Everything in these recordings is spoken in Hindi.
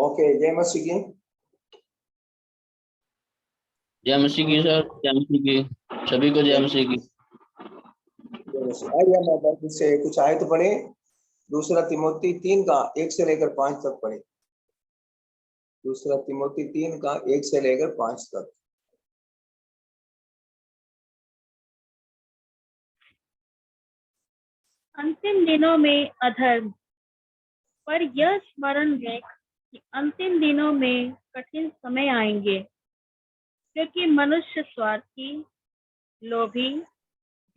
ओके, जय मसीह की। जय मसीह की सर, जय मसीह की सभी को, जय मसीह की। आइए हम बाइबल से कुछ आयत पढ़े। दूसरा तिमोथी 3 का 1 से लेकर 5 तक पढ़े। दूसरा तिमोथी 3 का 1 से लेकर 5 तक। अंतिम दिनों में अधर्म, पर यह स्मरण रख कि अंतिम दिनों में कठिन समय आएंगे, क्योंकि मनुष्य स्वार्थी, लोभी,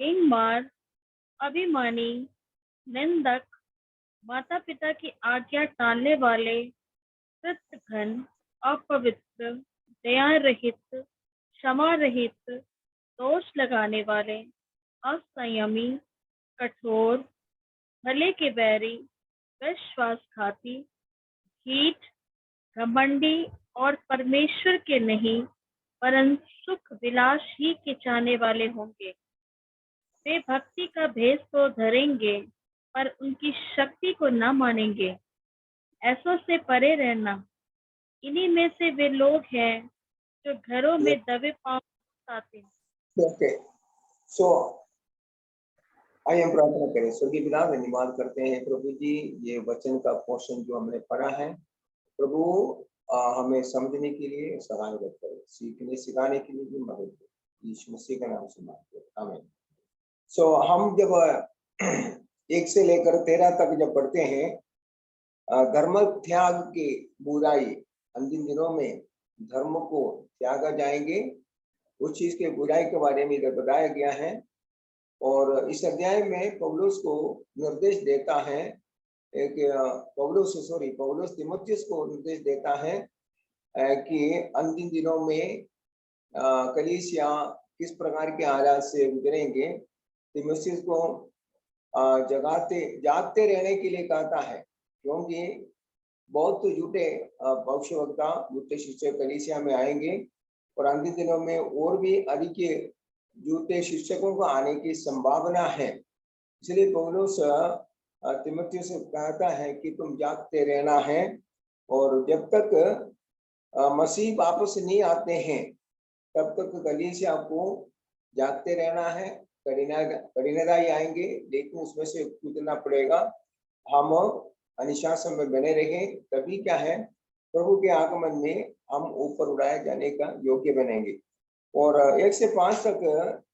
हिंगमार, अभिमानी, निंदक, माता पिता की आज्ञा टालने वाले, कृतघ्न, अपवित्र, दया रहित, क्षमा रहित, दोष लगाने वाले, असंयमी, कठोर, भले के बैरी, विश्वासघाती, ढीठ, घमंडी और परमेश्वर के नहीं परंतु सुख विलास ही के चाहने वाले होंगे। वे भक्ति का भेष तो धरेंगे, पर उनकी शक्ति को न मानेंगे। ऐसों से परे रहना। इन्हीं में से वे लोग हैं जो घरों में दबे पांव आते हैं। ओके, सो आइए हम प्रार्थना करें। स्वर्गीय पिता, धन्यवाद करते हैं प्रभु जी, ये वचन का पोर्शन जो हमने पढ़ा है प्रभु, हमें समझने के लिए सहायता करें, सीखने सिखाने के लिए भी मदद करें। यीशु मसीह का नाम से मांगते हैं, आमीन। सो हम जब 1 से लेकर 13 तक जब पढ़ते हैं, धर्म त्याग की बुराई, अंतिम दिनों में धर्म को त्यागा जाएंगे, उस चीज के बुराई के बारे में इधर बताया गया है। और इस अध्याय में पौलुस को निर्देश देता है, पौलुस तीमुथियुस को निर्देश देता है कि अंतिम दिनों में कलीसिया किस प्रकार के हालात से गुजरेंगे। तीमुथियुस को जागते रहने के लिए कहता है, क्योंकि बहुत झूठे भविष्यवक्ता, झूठे शिक्षक कलीसिया में आएंगे और अंतिम दिनों में और भी अधिक झूठे शिक्षकों को आने की संभावना है। इसलिए पौलुस तीमुथियुस से कहता है कि तुम जागते रहना है, और जब तक मसीह वापस नहीं आते हैं तब तक कलीसिया को जागते रहना है। कठिनाई आएंगे, लेकिन उसमें से कूदना पड़ेगा। हम अनुशासन में बने रहें, तभी क्या है, प्रभु के आगमन में हम ऊपर उड़ाए जाने का योग्य बनेंगे। और 1 से 5 तक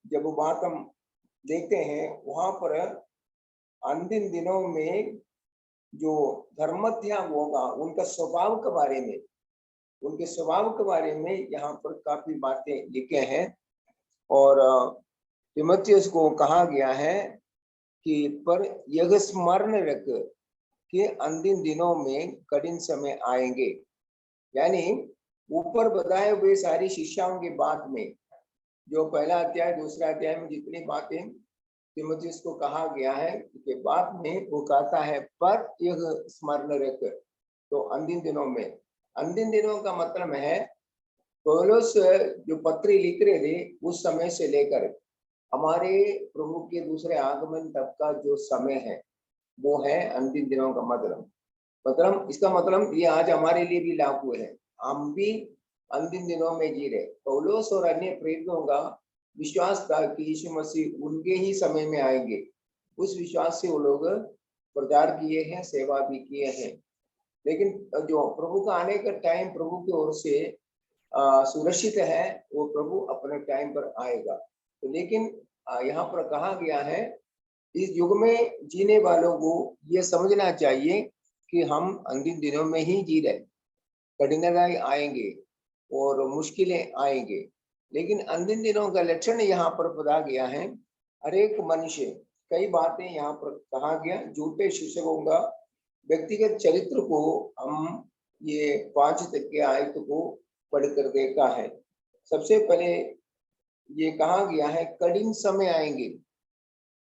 जब वो बात हम देखते हैं, वहां पर अंतिम दिनों में जो धर्म त्याग होगा, उनका स्वभाव के बारे में, उनके स्वभाव के बारे में यहाँ पर काफी बातें लिखे हैं। और तीमुथियुस को कहा गया है कि पर यह स्मरण रख कि अंतिम दिनों में कठिन समय आएंगे। यानी ऊपर बताए हुए सारी शिक्षाओं के बाद में, जो पहला अध्याय दूसरा अध्याय में जितनी बातें तीमुथियुस को कहा गया है, उसके बाद में वो कहता है पर यह स्मरण रख। तो अंतिम दिनों में, अंतिम दिनों का मतलब है पौलुस जो पत्री लिख रहे थे उस समय से लेकर हमारे प्रभु के दूसरे आगमन तक का जो समय है, वो है अंतिम दिनों का मतलब इसका मतलब ये आज हमारे लिए भी लागू है। हम भी अंतिम दिनों में जी रहे। पौलुस और अन्य प्रेरितों का विश्वास था कि यीशु मसीह उनके ही समय में आएंगे। उस विश्वास से वो लोग प्रचार किए हैं, सेवा भी किए हैं। लेकिन जो प्रभु का आने का टाइम प्रभु की ओर से सुरक्षित है, वो प्रभु अपने टाइम पर आएगा। तो लेकिन यहाँ पर कहा गया है, इस युग में जीने वालों को ये समझना चाहिए कि हम अंतिम दिनों में ही जी रहे। कठिनाई आएंगे और मुश्किलें आएंगे, लेकिन अंतिम दिनों का लक्षण यहाँ पर बताया गया है। हर एक मनुष्य, कई बातें यहाँ पर कहा गया, झूठे शिक्षकों का व्यक्तिगत चरित्र को हम ये 5 तक के आयत को पढ़कर देखा है। सबसे पहले ये कहा गया है कठिन समय आएंगे,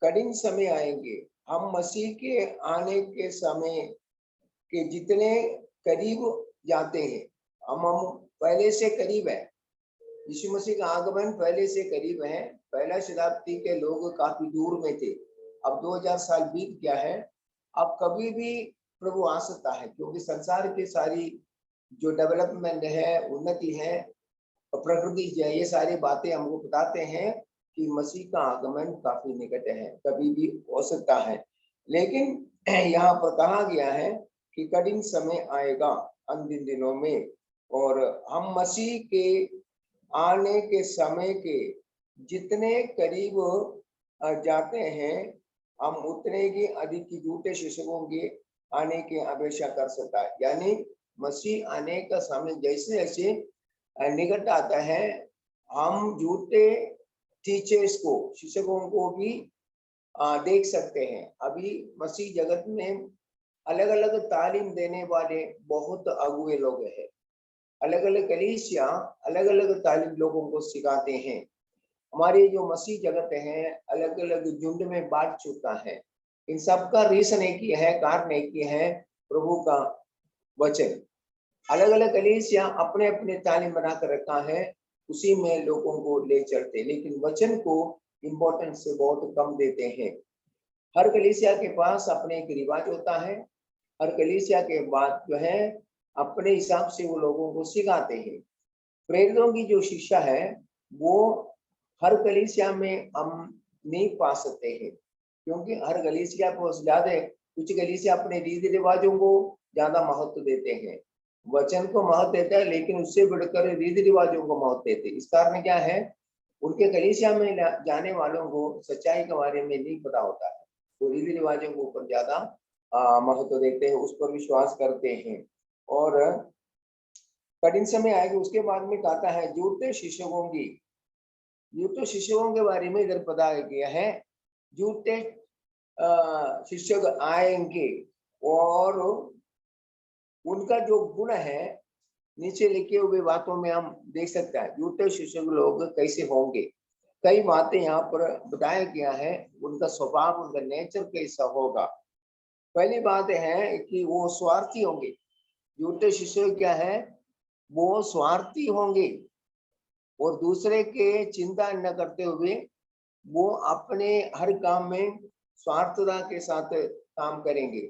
कठिन समय आएंगे। हम मसीह के आने के समय के जितने करीब जाते हैं, हम पहले से करीब है। यीशु मसीह का आगमन पहले से करीब है। पहला शताब्दी के लोग काफी दूर में थे, अब 2000 साल बीत गया है। अब कभी भी प्रभु आ सकता है, क्योंकि संसार की सारी जो डेवलपमेंट है, उन्नति है, प्रकृति है, ये सारी बातें हमको बताते हैं कि मसीह का आगमन काफी निकट है, कभी भी हो सकता है। लेकिन यहाँ पर कहा गया है कि कठिन समय आएगा अंतिम दिनों में, और हम मसीह के आने के समय के जितने करीब जाते हैं, हम उतने ही अधिक झूठे शिक्षकों के आने की अपेक्षा कर सकता है। यानी मसीह आने का समय जैसे जैसे निकट आता है, हम झूठे टीचर्स को, शिक्षकों को भी देख सकते हैं। अभी मसीह जगत में अलग अलग तालीम देने वाले बहुत अगुए लोग हैं। अलग अलग कलीसिया अलग अलग तालीम लोगों को सिखाते हैं। हमारे जो मसीह जगत है अलग अलग झुंड में बांट चुका है। इन सब का रीजन एक ही है, कारण एक ही है, प्रभु का वचन। अलग अलग कलीसिया अपने अपने तालीम बना कर रखा है, उसी में लोगों को ले चलते, लेकिन वचन को इम्पोर्टेंस से बहुत कम देते हैं। हर कलीसिया के पास अपने एक रिवाज होता है, हर कलीसिया के बाद जो है अपने हिसाब से वो लोगों को सिखाते हैं। प्रेरितों की जो शिक्षा है वो हर कलीसिया में हम नहीं पा सकते हैं, क्योंकि हर कलीसिया को ज्यादा, कुछ कलीसिया अपने रीति रिवाजों को ज्यादा महत्व देते हैं, वचन को महत्व देता है, लेकिन उससे बढ़कर रीति रिवाजों को महत्व देते हैं। इस कारण क्या है, उनके कलीसिया में जाने वालों को सच्चाई के बारे में नहीं पता होता है, वो रीति रिवाजों के ऊपर ज्यादा महत्व देते हैं, उस पर विश्वास करते हैं। और कठिन समय आएगा, उसके बाद में कहता है झूठे शिक्षकों की, झूठे शिक्षकों के बारे में इधर पता गया है। झूठे शिक्षक आएंगे और उनका जो गुण है नीचे लिखे हुए बातों में हम देख सकते हैं झूठे शिक्षक लोग कैसे होंगे। कई बातें यहाँ पर बताया गया है, उनका स्वभाव, उनका नेचर कैसा होगा। पहली बात है कि वो स्वार्थी होंगे। झूठे शिष्य क्या है, वो स्वार्थी होंगे और दूसरे के चिंता न करते हुए वो अपने हर काम में स्वार्थता के साथ काम करेंगे।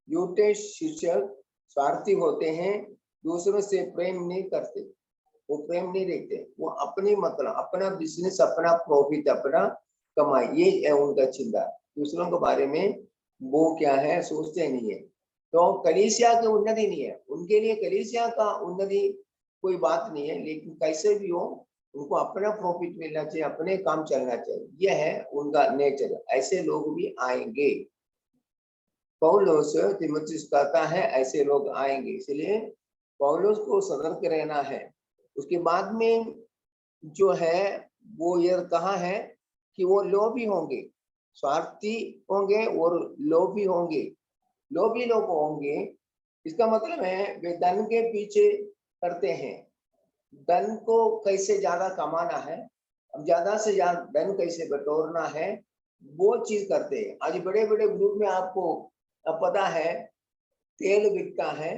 झूठे शिक्षक स्वार्थी होते हैं, दूसरों से प्रेम नहीं करते, वो प्रेम नहीं देखते, वो अपनी मतलब, अपना बिजनेस, अपना प्रॉफिट, अपना कमाई, ये है उनका चिंता। दूसरों के बारे में वो क्या है, सोचते नहीं है। तो कलीसिया की उन्नति नहीं है उनके लिए, कलीसिया का उन्नति कोई बात नहीं है, लेकिन कैसे भी हो उनको अपना प्रॉफिट मिलना चाहिए, अपने काम चलना चाहिए, यह है उनका नेचर। ऐसे लोग भी आएंगे, पौलुस तीमुथियुस कहता है ऐसे लोग आएंगे, इसलिए पौलुस को सतर्क रहना है। उसके बाद में जो है वो ये कहा है कि वो लोभी होंगे, स्वार्थी होंगे और लोभी होंगे। लोभी लोग होंगे, इसका मतलब है वे धन के पीछे करते हैं, धन को कैसे ज्यादा कमाना है, अब ज्यादा से ज्यादा धन कैसे बटोरना है, वो चीज करते हैं। आज बड़े बड़े ग्रुप में आपको पता है तेल बिकता है,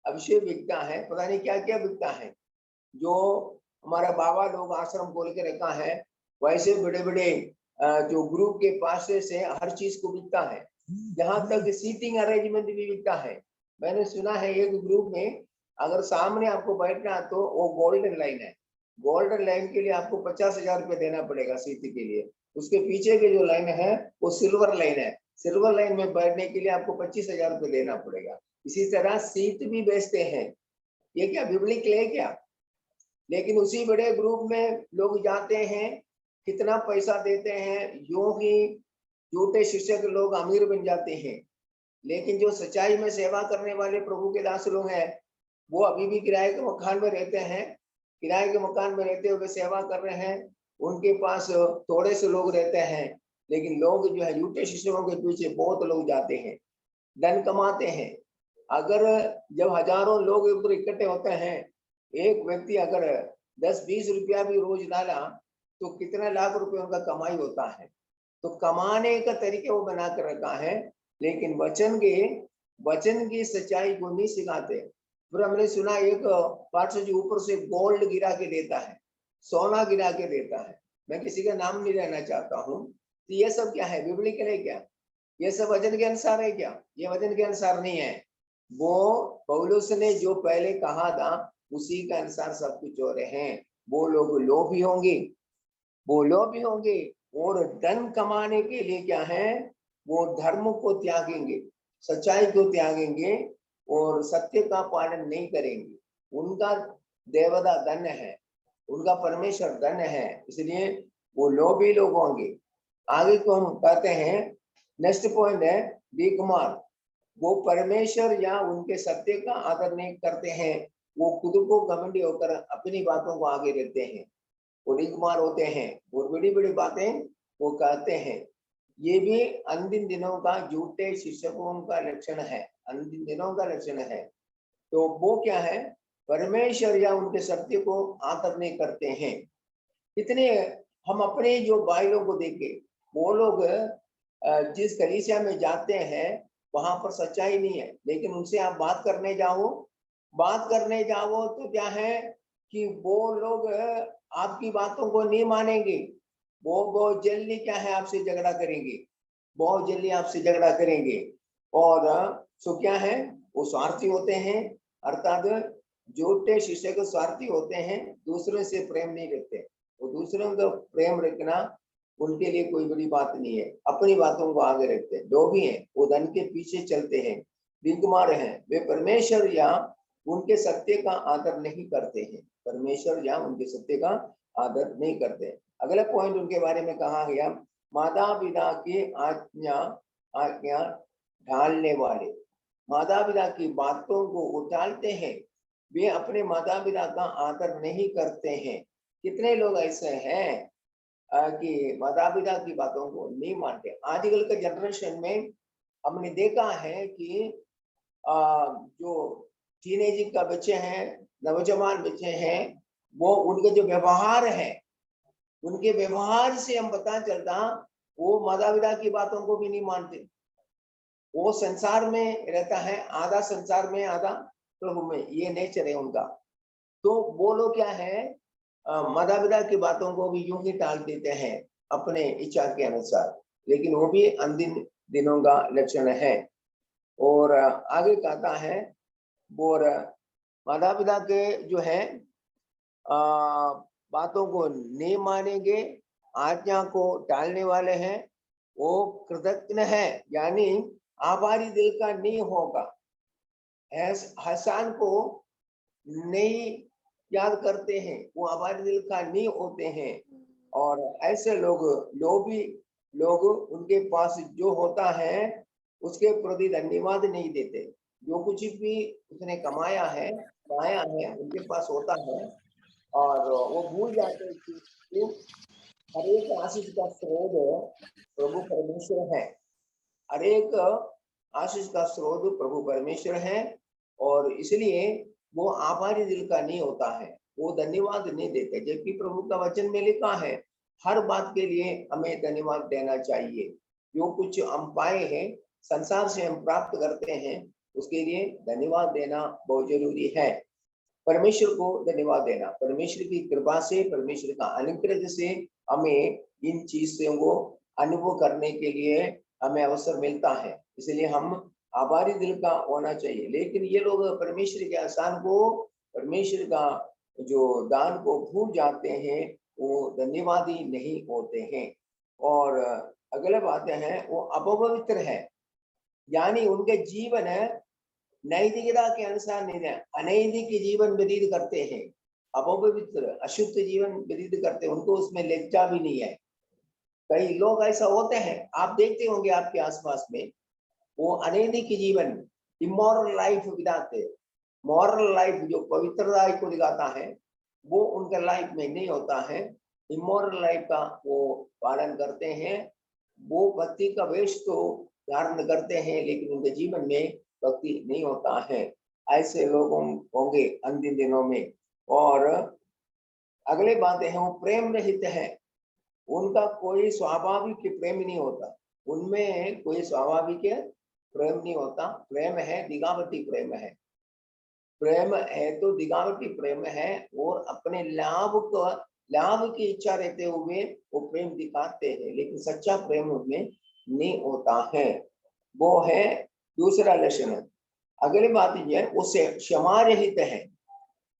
अभिषेक बिकता है, पता नहीं क्या क्या बिकता है। जो हमारा बाबा लोग आश्रम खोल के रखा है, वैसे बड़े बड़े जो ग्रुप के पास से हर चीज को बिकता है, यहाँ तक सीटिंग अरेंजमेंट भी बिकता है। मैंने सुना है एक ग्रुप में अगर सामने आपको बैठना तो वो गोल्डन लाइन है, गोल्डन लाइन के लिए आपको 50,000 रुपये देना पड़ेगा सीट के लिए। उसके पीछे की जो लाइन है वो सिल्वर लाइन है, सिल्वर लाइन में बैठने के लिए आपको 25,000 रुपये देना पड़ेगा। इसी तरह सीट भी बेचते हैं, ये क्या बिब्लिकल है क्या? लेकिन उसी बड़े ग्रुप में लोग जाते हैं, कितना पैसा देते हैं, यूं ही झूठे शिक्षक लोग अमीर बन जाते हैं। लेकिन जो सच्चाई में सेवा करने वाले प्रभु के दास लोग हैं, वो अभी भी किराए के मकान में रहते हैं, किराए के मकान में रहते हुए सेवा कर रहे हैं। उनके पास थोड़े से लोग रहते हैं, लेकिन लोग जो है झूठे शिक्षकों के पीछे बहुत लोग जाते हैं, धन कमाते हैं। अगर जब हजारों लोग उधर इकट्ठे होते हैं, एक व्यक्ति अगर 10-20 रुपया भी रोज डाला तो कितना लाख रुपए उनका कमाई होता है। तो कमाने का तरीके वो बना कर रखा है, लेकिन वचन की सच्चाई को नहीं सिखाते। फिर हमने सुना एक पार्ट से ऊपर से गोल्ड गिरा के देता है, सोना गिरा के देता है। मैं किसी का नाम नहीं लेना चाहता हूँ। तो ये सब क्या है, बिब्लिकल है क्या? ये सब वचन के अनुसार है क्या? ये वचन के अनुसार नहीं है। वो पौलुस ने जो पहले कहा था उसी के अनुसार सब कुछ हो रहे हैं। वो लोग लोभी होंगे, वो लोभी होंगे और धन कमाने के लिए क्या है, वो धर्म को त्यागेंगे, सच्चाई को त्यागेंगे और सत्य का पालन नहीं करेंगे। उनका देवता धन है, उनका परमेश्वर धन है, इसलिए वो लोभी लोग होंगे। आगे को हम कहते हैं, नेक्स्ट पॉइंट है बी कुमार, वो परमेश्वर या उनके सत्य का आदर नहीं करते हैं, वो खुद को घमंडी होकर अपनी बातों को आगे रखते हैं, वो डिगमार होते हैं और बड़ी बड़ी बातें वो कहते हैं। ये भी अंतिम दिनों का झूठे शिक्षकों का लक्षण है, अंतिम दिनों का लक्षण है। तो वो क्या है, परमेश्वर या उनके सत्य को आदर नहीं करते हैं। इतने हम अपने जो भाइयों को देखे, वो लोग जिस कलीसिया में जाते हैं वहां पर सच्चाई नहीं है, लेकिन उनसे आप बात करने जाओ तो क्या है कि वो लोग आपकी बातों को नहीं मानेंगे। वो बहुत जल्दी क्या है आपसे झगड़ा करेंगे, बहुत जल्दी आपसे झगड़ा करेंगे। और सो क्या है, वो स्वार्थी होते हैं, अर्थात झूठे शिक्षक स्वार्थी होते हैं, दूसरों से प्रेम नहीं रखते। वो दूसरों का प्रेम रखना उनके लिए कोई बड़ी बात नहीं है, अपनी बातों को आगे रखते हैं। जो भी हैं वो धन के पीछे चलते हैं, बिगमार हैं, वे परमेश्वर या उनके सत्य का आदर नहीं करते हैं, परमेश्वर या उनके सत्य का आदर नहीं करते। अगला पॉइंट उनके बारे में कहा गया, माता पिता की आज्ञा ढालने वाले, माता पिता की बातों को उछालते हैं, वे अपने माता पिता का आदर नहीं करते हैं। कितने लोग ऐसे हैं कि माता पिता की बातों को नहीं मानते। आजकल के जनरेशन में हमने देखा है कि जो टीनेज का बच्चे हैं, नौजवान बच्चे हैं, वो उनके जो व्यवहार है, उनके व्यवहार से हम पता चलता वो माता पिता की बातों को भी नहीं मानते। वो संसार में रहता है, आधा संसार में आधा प्रभु में, ये नेचर है उनका। तो वो लोग क्या है, माता पिता की बातों को भी यूं ही टाल देते हैं अपने इच्छा के अनुसार, लेकिन वो भी अंतिम दिनों का लक्षण है। और आगे कहता है, और माता पिता के जो है बातों को नहीं मानेंगे, आज्ञा को टालने वाले हैं, वो कृतज्ञ है यानी आभारी दिल का नहीं होगा, हसान को नहीं याद करते हैं, वो आभारी दिल का नहीं होते हैं। और ऐसे लोभी लोग उनके पास जो होता है उसके प्रति धन्यवाद नहीं देते। जो कुछ भी उसने कमाया है, पाया है, उनके पास होता है और वो भूल जाते हैं कि हर एक आशीष का स्रोत प्रभु परमेश्वर है, हर एक आशीष का स्रोत प्रभु परमेश्वर है। और इसलिए वो आभारी दिल का नहीं होता है, वो धन्यवाद नहीं देते। जबकि प्रभु का वचन में लिखा है हर बात के लिए हमें धन्यवाद देना चाहिए। जो कुछ हम पाए हैं, संसार से हम प्राप्त करते हैं, उसके लिए धन्यवाद देना बहुत जरूरी है। परमेश्वर को धन्यवाद देना, परमेश्वर की कृपा से, परमेश्वर का अनुग्रह से हमें इन चीजों को अनुभव करने के लिए हमें अवसर मिलता है, इसलिए हम आभारी दिल का होना चाहिए। लेकिन ये लोग परमेश्वर के आसान को, परमेश्वर का जो दान को भूल जाते हैं, वो धन्यवादी नहीं होते हैं। और अगले बातें हैं, वो अपवित्र है यानी उनके जीवन है नैतिकता के अनुसार नहीं है, अनैतिक जीवन व्यतीत करते हैं, अपवित्र अशुद्ध जीवन व्यतीत करते हैं, उनको उसमें लज्जा भी नहीं है। कई लोग ऐसा होते हैं, आप देखते होंगे आपके आसपास में, वो अनैतिक जीवन, इमोरल लाइफ बिताते। मॉरल लाइफ जो पवित्रता को दिखाता है वो उनके लाइफ में नहीं होता है, इमोरल लाइफ का वो पालन करते हैं। वो भक्ति का वेश तो धारण करते हैं लेकिन उनके जीवन में भक्ति नहीं होता है। ऐसे लोग होंगे अंतिम दिनों में। और अगले बातें हैं, वो प्रेम रहित है, उनका कोई स्वाभाविक प्रेम नहीं होता, उनमें कोई स्वाभाविक प्रेम नहीं होता। प्रेम है दिखावटी प्रेम है, प्रेम है तो दिखावटी प्रेम है, और अपने लाभ की इच्छा रहते हुए वो प्रेम दिखाते हैं, लेकिन सच्चा प्रेम उनमें नहीं होता है। वो है दूसरा लक्षण। अगली बात ये है, उससे क्षमा रहित है।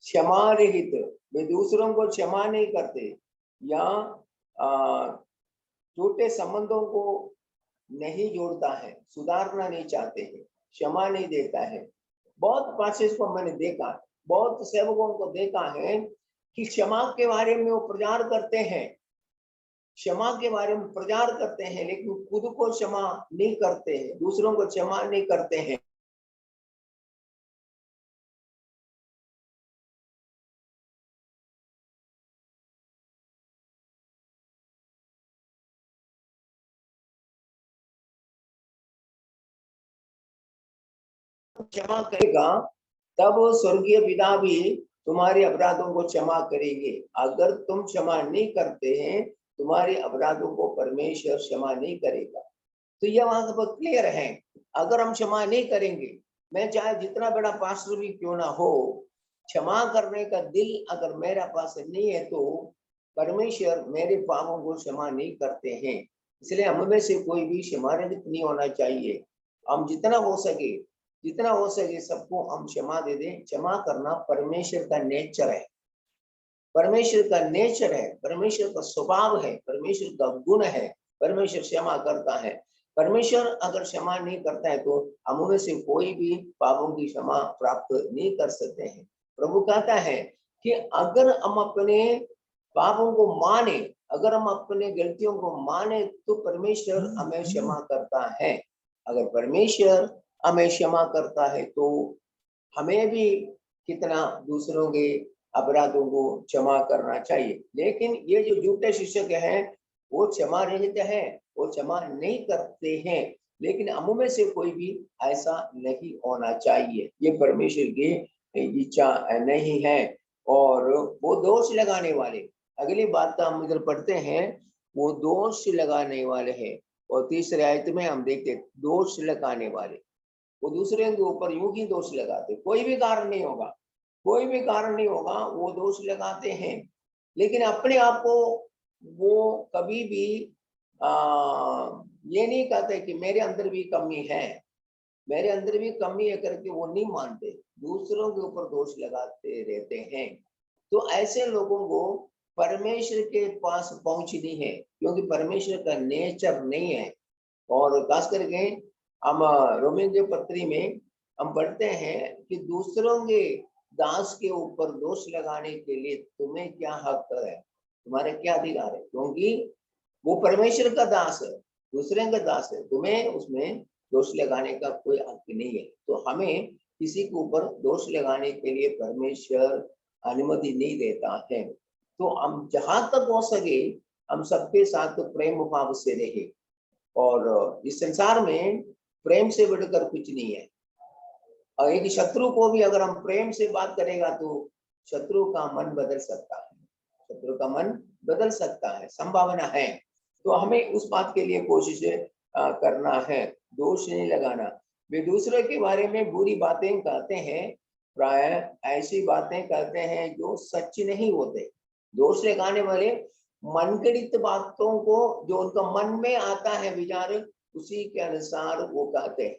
क्षमा रहित, वे दूसरों को क्षमा नहीं करते या झूठे संबंधों को नहीं जोड़ता है, सुधारना नहीं चाहते हैं, क्षमा नहीं देता है। बहुत पासेस को मैंने देखा, बहुत सेवकों को देखा है कि क्षमा के बारे में वो प्रचार करते हैं, क्षमा के बारे में प्रचार करते हैं, लेकिन खुद को क्षमा नहीं करते हैं, दूसरों को क्षमा नहीं करते हैं। क्षमा करेगा तब स्वर्गीय पिता भी तुम्हारे अपराधों को क्षमा करेंगे। अगर तुम क्षमा नहीं करते हैं, तुम्हारे अपराधों को परमेश्वर क्षमा नहीं करेगा। तो यह वहां पर क्लियर है। अगर हम क्षमा नहीं करेंगे, मैं चाहे जितना बड़ा पास्टर भी क्यों ना हो, क्षमा करने का दिल अगर मेरा पास नहीं है तो परमेश्वर मेरे पापों को क्षमा नहीं करते हैं। इसलिए हम में से कोई भी क्षमा रहित नहीं होना चाहिए। हम जितना हो सके सबको हम क्षमा दे दें। क्षमा करना परमेश्वर का नेचर है, परमेश्वर का नेचर है, परमेश्वर का स्वभाव है, परमेश्वर का गुण है। परमेश्वर क्षमा करता है। परमेश्वर अगर क्षमा नहीं करता है तो हम में से कोई भी पापों की क्षमा प्राप्त नहीं कर सकते हैं। प्रभु कहता है कि अगर हम अपने पापों को माने, अगर हम अपने गलतियों को माने तो परमेश्वर हमें क्षमा करता है। अगर परमेश्वर हमें क्षमा करता है तो हमें भी कितना दूसरों के अपराधों को क्षमा करना चाहिए। लेकिन ये जो झूठे शिक्षक हैं वो क्षमा रहित है, वो क्षमा नहीं करते हैं। लेकिन हम में से कोई भी ऐसा नहीं होना चाहिए, ये परमेश्वर की इच्छा नहीं है। और वो दोष लगाने वाले, अगली बात तो हम इधर पढ़ते हैं, वो दोष लगाने वाले हैं। और तीसरे आयत में हम देखते दोष लगाने वाले, वो दूसरे के ऊपर यूं ही दोष लगाते, कोई भी कारण नहीं होगा, कोई भी कारण नहीं होगा, वो दोष लगाते हैं। लेकिन अपने आप को वो कभी भी ये नहीं कहते कि मेरे अंदर भी कमी है, मेरे अंदर भी कमी है करके वो नहीं मानते, दूसरों के ऊपर दोष लगाते रहते हैं। तो ऐसे लोगों को परमेश्वर के पास पहुंच नहीं है, क्योंकि परमेश्वर का नेचर नहीं है। और खास करके हम रोमियो के पत्री में हम पढ़ते हैं कि दूसरों के दास के ऊपर दोष लगाने के लिए तुम्हें क्या हक है, तुम्हारे क्या अधिकार है, क्योंकि वो परमेश्वर का दास है, दूसरे का दास है, तुम्हें उसमें दोष लगाने का कोई हक नहीं है। तो हमें किसी के ऊपर दोष लगाने के लिए परमेश्वर अनुमति नहीं देता है। तो हम जहां तक हो सके हम सबके साथ प्रेम भाव से रहे। और इस संसार में प्रेम से बढ़कर कुछ नहीं है। और एक शत्रु को भी अगर हम प्रेम से बात करेगा तो शत्रु का मन बदल सकता है, शत्रु का मन बदल सकता है, संभावना है। तो हमें उस बात के लिए कोशिश करना है, दोष नहीं लगाना। वे दूसरे के बारे में बुरी बातें कहते हैं, प्राय ऐसी बातें कहते हैं जो सच नहीं होते। दोष लगाने वाले मनगढ़ंत बातों को जो उनका मन में आता है विचार, उसी के अनुसार वो कहते हैं।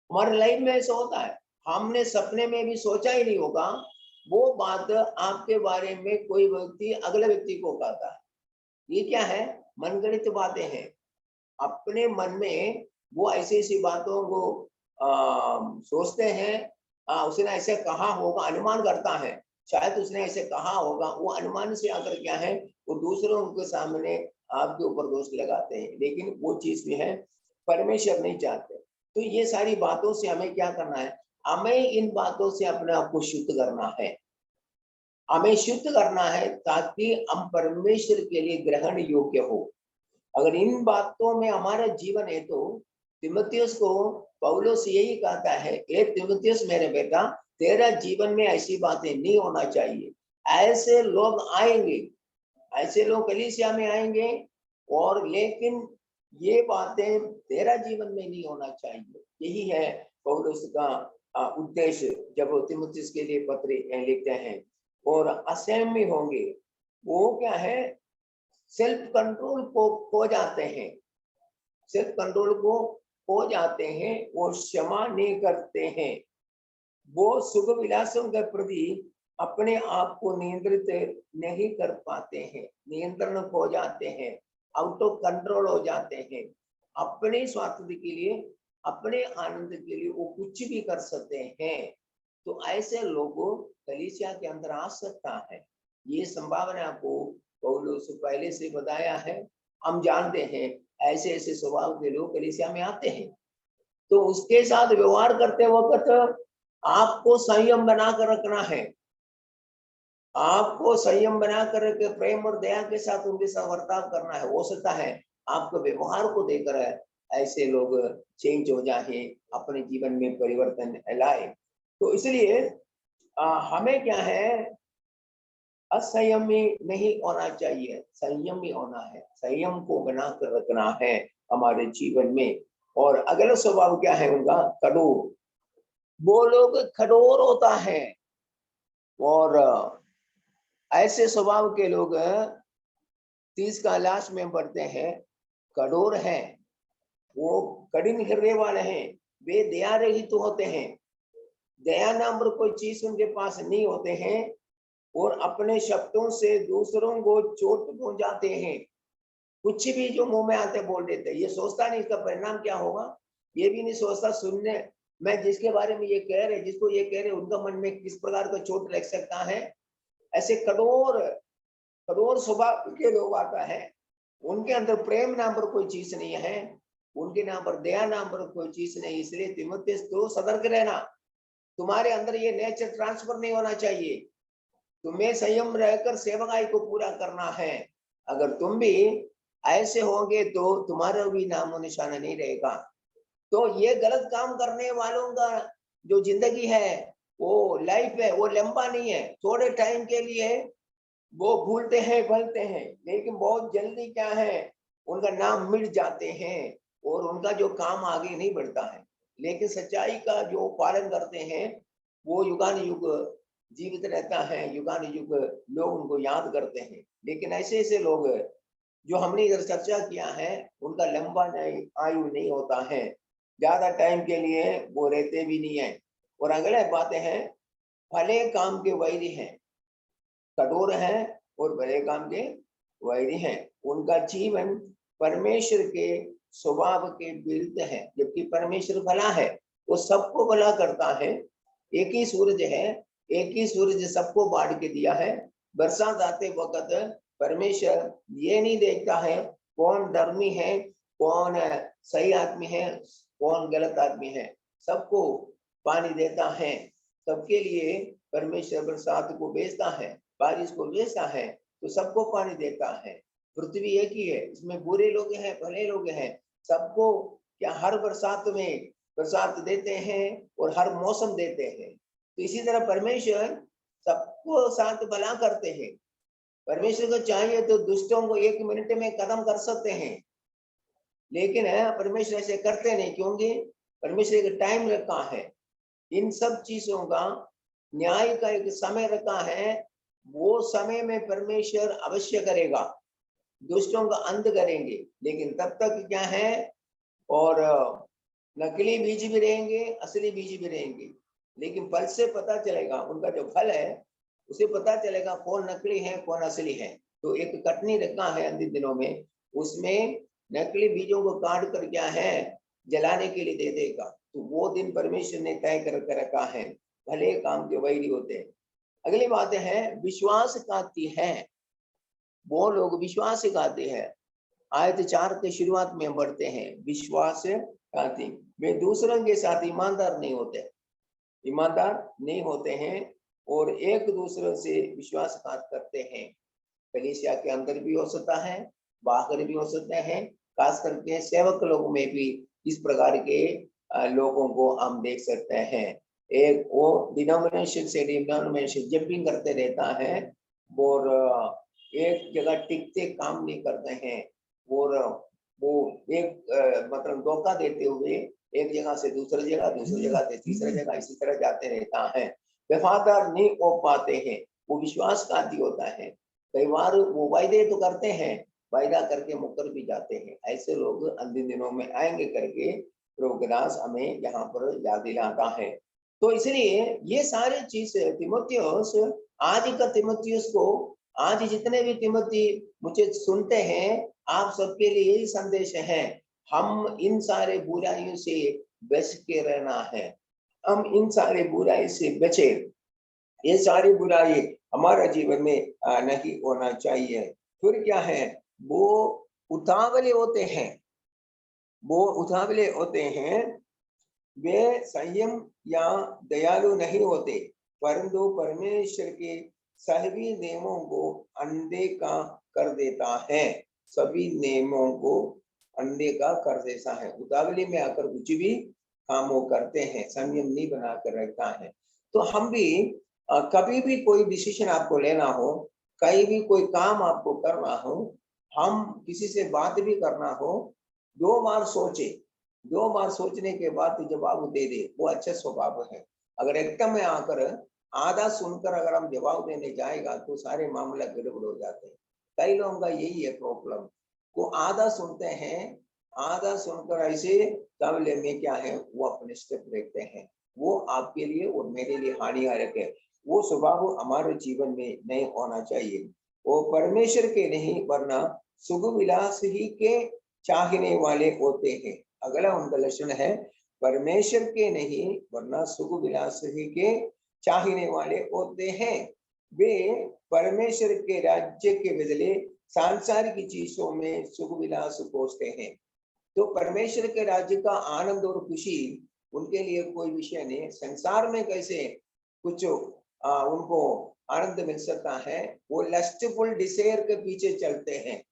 हमारे लाइफ में ऐसा होता है, हमने सपने में भी सोचा ही नहीं होगा, वो बात आपके बारे में कोई व्यक्ति अगले व्यक्ति को कहता है। ये क्या है? मनगढ़ंत बातें हैं। अपने मन में वो ऐसी ऐसी बातों को सोचते हैं, उसने ऐसे कहा होगा, अनुमान करता है, शायद उसने ऐसे कहा होगा। वो अनुमान से आकर क्या है, वो दूसरों के सामने आपके ऊपर दोष लगाते हैं, लेकिन वो चीज भी है परमेश्वर नहीं चाहते। तो ये सारी बातों से हमें क्या करना है? हमें इन बातों से अपने आप को शुद्ध करना है, हमें शुद्ध करना है ताकि हम परमेश्वर के लिए ग्रहण योग्य हो। अगर इन बातों में हमारा जीवन है तो तीमुथियुस को पौलुस यही कहता है, ए तीमुथियुस मेरे बेटा, तेरा जीवन में ऐसी बातें नहीं होना चाहिए। ऐसे लोग आएंगे, ऐसे लोग कलीसिया में आएंगे, और लेकिन ये बातें तेरा जीवन में नहीं होना चाहिए। यही है पौलुस का उद्देश्य जब वो तीमुथियुस के लिए पत्र लिखते हैं। और असंयमी होंगे, वो क्या है, सेल्फ कंट्रोल को खो जाते हैं, सेल्फ कंट्रोल को हो जाते हैं, वो क्षमा नहीं करते हैं, वो सुख विलासों के प्रति अपने आप को नियंत्रित नहीं कर पाते हैं, नियंत्रण खो जाते हैं, आउट ऑफ कंट्रोल हो जाते हैं। अपने स्वार्थ के लिए, अपने आनंद के लिए वो कुछ भी कर सकते हैं। तो ऐसे लोगों कलीसिया के अंदर आ सकता है, ये संभावना को पौलुस पहले से बताया है। हम जानते हैं ऐसे ऐसे स्वभाव के लोग कलीसिया में आते हैं, तो उसके साथ व्यवहार करते वक्त आपको संयम बनाकर रखना है, आपको संयम बनाकर के प्रेम और दया के साथ उनके साथ बर्ताव करना है। हो सकता है आपको व्यवहार को देकर ऐसे लोग चेंज हो जाए, अपने जीवन में परिवर्तन लाए। तो इसलिए हमें क्या है, असंयमी नहीं होना चाहिए, संयमी होना है, संयम को बनाकर रखना है हमारे जीवन में। और अगला स्वभाव क्या है उनका, कठोर। वो लोग कठोर होता है, और ऐसे स्वभाव के लोग 30 का लाश में पढ़ते हैं, कठोर है, वो कठिन हृदय वाले हैं, वे दया रहित होते हैं, दया नाम पर कोई चीज उनके पास नहीं होते हैं, और अपने शब्दों से दूसरों को चोट पहुंचाते हैं। कुछ भी जो मुंह में आते बोल देते, ये सोचता नहीं इसका परिणाम क्या होगा, ये भी नहीं सोचता सुनने मैं जिसके बारे में ये कह रहे, जिसको ये कह रहे, उनका मन में किस प्रकार का चोट लग सकता है। ऐसे कठोर कठोर स्वभाव के लोग आता है, उनके अंदर प्रेम नाम पर कोई चीज नहीं है, उनके नाम पर दया नाम पर कोई चीज नहीं। इसलिए तीमुथियुस तो सतर्क रहना, तुम्हारे अंदर ये नेचर ट्रांसफर नहीं होना चाहिए, तुम्हें संयम रहकर सेवकाई को पूरा करना है। अगर तुम भी ऐसे होंगे तो तुम्हारा भी नामो निशाना नहीं रहेगा। तो ये गलत काम करने वालों का जो जिंदगी है, वो लाइफ है, वो लंबा नहीं है, थोड़े टाइम के लिए वो भूलते हैं, भलते हैं, लेकिन बहुत जल्दी क्या है, उनका नाम मिट जाते हैं और उनका जो काम आगे नहीं बढ़ता है। लेकिन सच्चाई का जो पालन करते हैं वो युगानुयुग जीवित रहता है, युगानुयुग लोग उनको याद करते हैं। लेकिन ऐसे ऐसे लोग जो हमने इधर चर्चा किया है, उनका लंबा नहीं आयु नहीं होता है, ज्यादा टाइम के लिए वो रहते भी नहीं है। और अगले बातें हैं, भले काम के वैरी हैं, कठोर हैं और भले काम के वैरी हैं। उनका जीवन परमेश्वर के स्वभाव के विरुद्ध है, जबकि परमेश्वर भला है, वो सबको भला करता है। एक ही सूरज है, एक ही सूरज सबको बांट के दिया है। बरसात आते वक्त परमेश्वर ये नहीं देखता है कौन धर्मी है, कौन सही आदमी है, कौन गलत आदमी है, सबको पानी देता है। सबके लिए परमेश्वर बरसात को भेजता है, बारिश को भेजता है, तो सबको पानी देता है। पृथ्वी एक ही है, इसमें बुरे लोग हैं, भले लोग हैं, सबको क्या हर बरसात में बरसात देते हैं और हर मौसम देते हैं। तो इसी तरह परमेश्वर सबको साथ भला करते हैं। परमेश्वर को चाहिए तो दुष्टों को 1 मिनट में खत्म कर सकते हैं, लेकिन परमेश्वर ऐसे करते नहीं, क्योंकि परमेश्वर एक टाइम रखा है, इन सब चीजों का न्याय का एक समय रखा है। वो समय में परमेश्वर अवश्य करेगा, दुष्टों का अंत करेंगे। लेकिन तब तक क्या है, और नकली बीज भी रहेंगे, असली बीज भी रहेंगे, लेकिन फल से पता चलेगा, उनका जो फल है उसे पता चलेगा कौन नकली है कौन असली है। तो एक कटनी रखा है अंतिम दिनों में, उसमें नकली बीजों को काट कर क्या है जलाने के लिए दे देगा। तो वो दिन परमेश्वर ने तय कर रखा है, भले काम के वैरी होते हैं। अगली बात है, विश्वासघाती है, वो लोग विश्वास सिखाते हैं। आयत 4 के शुरुआत में बढ़ते हैं, विश्वासघाती, वे दूसरों के साथ ईमानदार नहीं होते, ईमानदार नहीं होते हैं और एक दूसरे से विश्वासघात करते हैं। कलीसिया के अंदर भी हो सकता है, बाहर भी हो सकते हैं, खास करके सेवक लोगों में भी इस प्रकार के लोगों को हम देख सकते हैं। एक वो डिनोमिनेशन से डिनोमिनेशन जंपिंग करते रहता है और एक जगह टिकते काम नहीं करते हैं, और वो एक मतलब धोखा देते हुए एक जगह से दूसरी जगह से तीसरी जगह इसी तरह जाते रहता है, वफादार नहीं हो पाते हैं, वो विश्वासघाती होता है। कई बार वो वायदे तो करते हैं, वायदा करके मुकर भी जाते हैं। ऐसे लोग अंतिम दिनों में आएंगे करके प्रभु दास हमें यहाँ पर याद दिलाता है। तो इसलिए ये सारी चीज तिमोथियुस, आज का तिमोथियुस को, आज जितने भी तिमोथी मुझे सुनते हैं, आप सबके लिए यही संदेश है, हम इन सारे बुराइयों से बच के रहना है। हम इन सारे बुराई से बचे, ये सारी बुराई हमारा जीवन में नहीं होना चाहिए। फिर क्या है, वो उतावले होते हैं, वो उतावले होते हैं, वे संयम या दयालु नहीं होते, परंतु परमेश्वर के सभी नियमों को अनदेखा कर देता है। सभी नियमों को अनदेखा कर देता है। उतावली में आकर कुछ भी काम वो करते हैं, संयम नहीं बनाकर रखता है। तो हम भी कभी भी कोई डिसीजन आपको लेना हो, कहीं भी कोई काम आपको करना हो, हम किसी से बात भी करना हो, 2 बार सोचे, 2 बार सोचने के बाद जवाब दे दे, वो अच्छा स्वभाव है। अगर एकदम में आकर आधा सुनकर अगर हम जवाब देने जाएगा तो सारे मामला गड़बड़ हो जाते हैं। कई लोगों का यही है प्रॉब्लम, वो आधा सुनते हैं, आधा सुनकर ऐसे तबले में क्या है, वो अपने स्टेप देखते हैं, वो आपके लिए और मेरे लिए हानिकारक है। वो स्वभाव हमारे जीवन में नहीं होना चाहिए। वो परमेश्वर के नहीं, वरना सुख विलास ही के चाहने वाले होते हैं। अगला उनका लक्षण है, परमेश्वर के नहीं, वरना सुख विलास ही के चाहने वाले होते हैं। वे परमेश्वर के राज्य के बदले सांसारिक चीजों में सुख विलास खोजते हैं। तो परमेश्वर के राज्य का आनंद और खुशी उनके लिए कोई विषय नहीं। संसार में कैसे कुछ उनको आनंद मिल सकता है, वो लस्टफुल डिजायर के पीछे चलते हैं।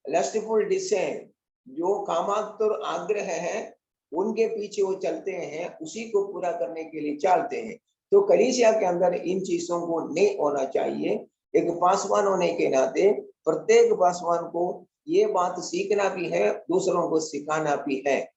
लस्टफुल डिजायर, जो कामातुर आग्रह है, उनके पीछे वो चलते हैं, उसी को पूरा करने के लिए चलते हैं। तो कलीसिया के अंदर इन चीजों को नहीं होना चाहिए। एक पासवान होने के नाते प्रत्येक पासवान को ये बात सीखना भी है, दूसरों को सिखाना भी है।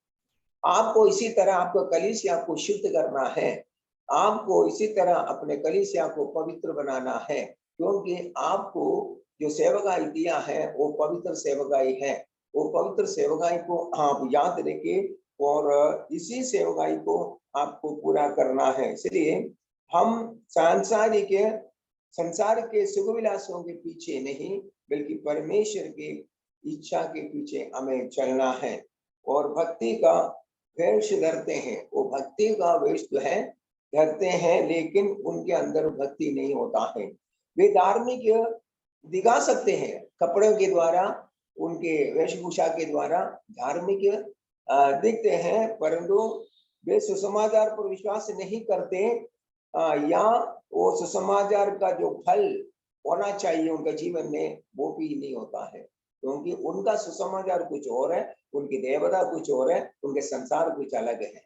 आपको इसी तरह आपको कलीसिया को शुद्ध करना है, आपको इसी तरह अपने कलीसिया को पवित्र बनाना है, क्योंकि आपको जो सेवकाई दिया है वो पवित्र सेवकाई है। वो पवित्र सेवकाई को आप याद रखिए और इसी सेवकाई को आपको पूरा करना है। इसलिए हम संसार के सुख विलासों के पीछे नहीं, बल्कि परमेश्वर की इच्छा के पीछे हमें चलना है। और भक्ति का वेश धरते हैं, वो भक्ति का वेश जो है धरते हैं, लेकिन उनके अंदर भक्ति नहीं होता है। वे धार्मिक दिखा सकते हैं कपड़ों के द्वारा, उनके वेशभूषा के द्वारा धार्मिक दिखते हैं, परंतु वे सुसमाचार पर विश्वास नहीं करते, या वो सुसमाचार का जो फल होना चाहिए उनके जीवन में वो भी नहीं होता है, क्योंकि उनका सुसमाचार कुछ और है, उनकी देवता कुछ और है, उनके संसार कुछ अलग है।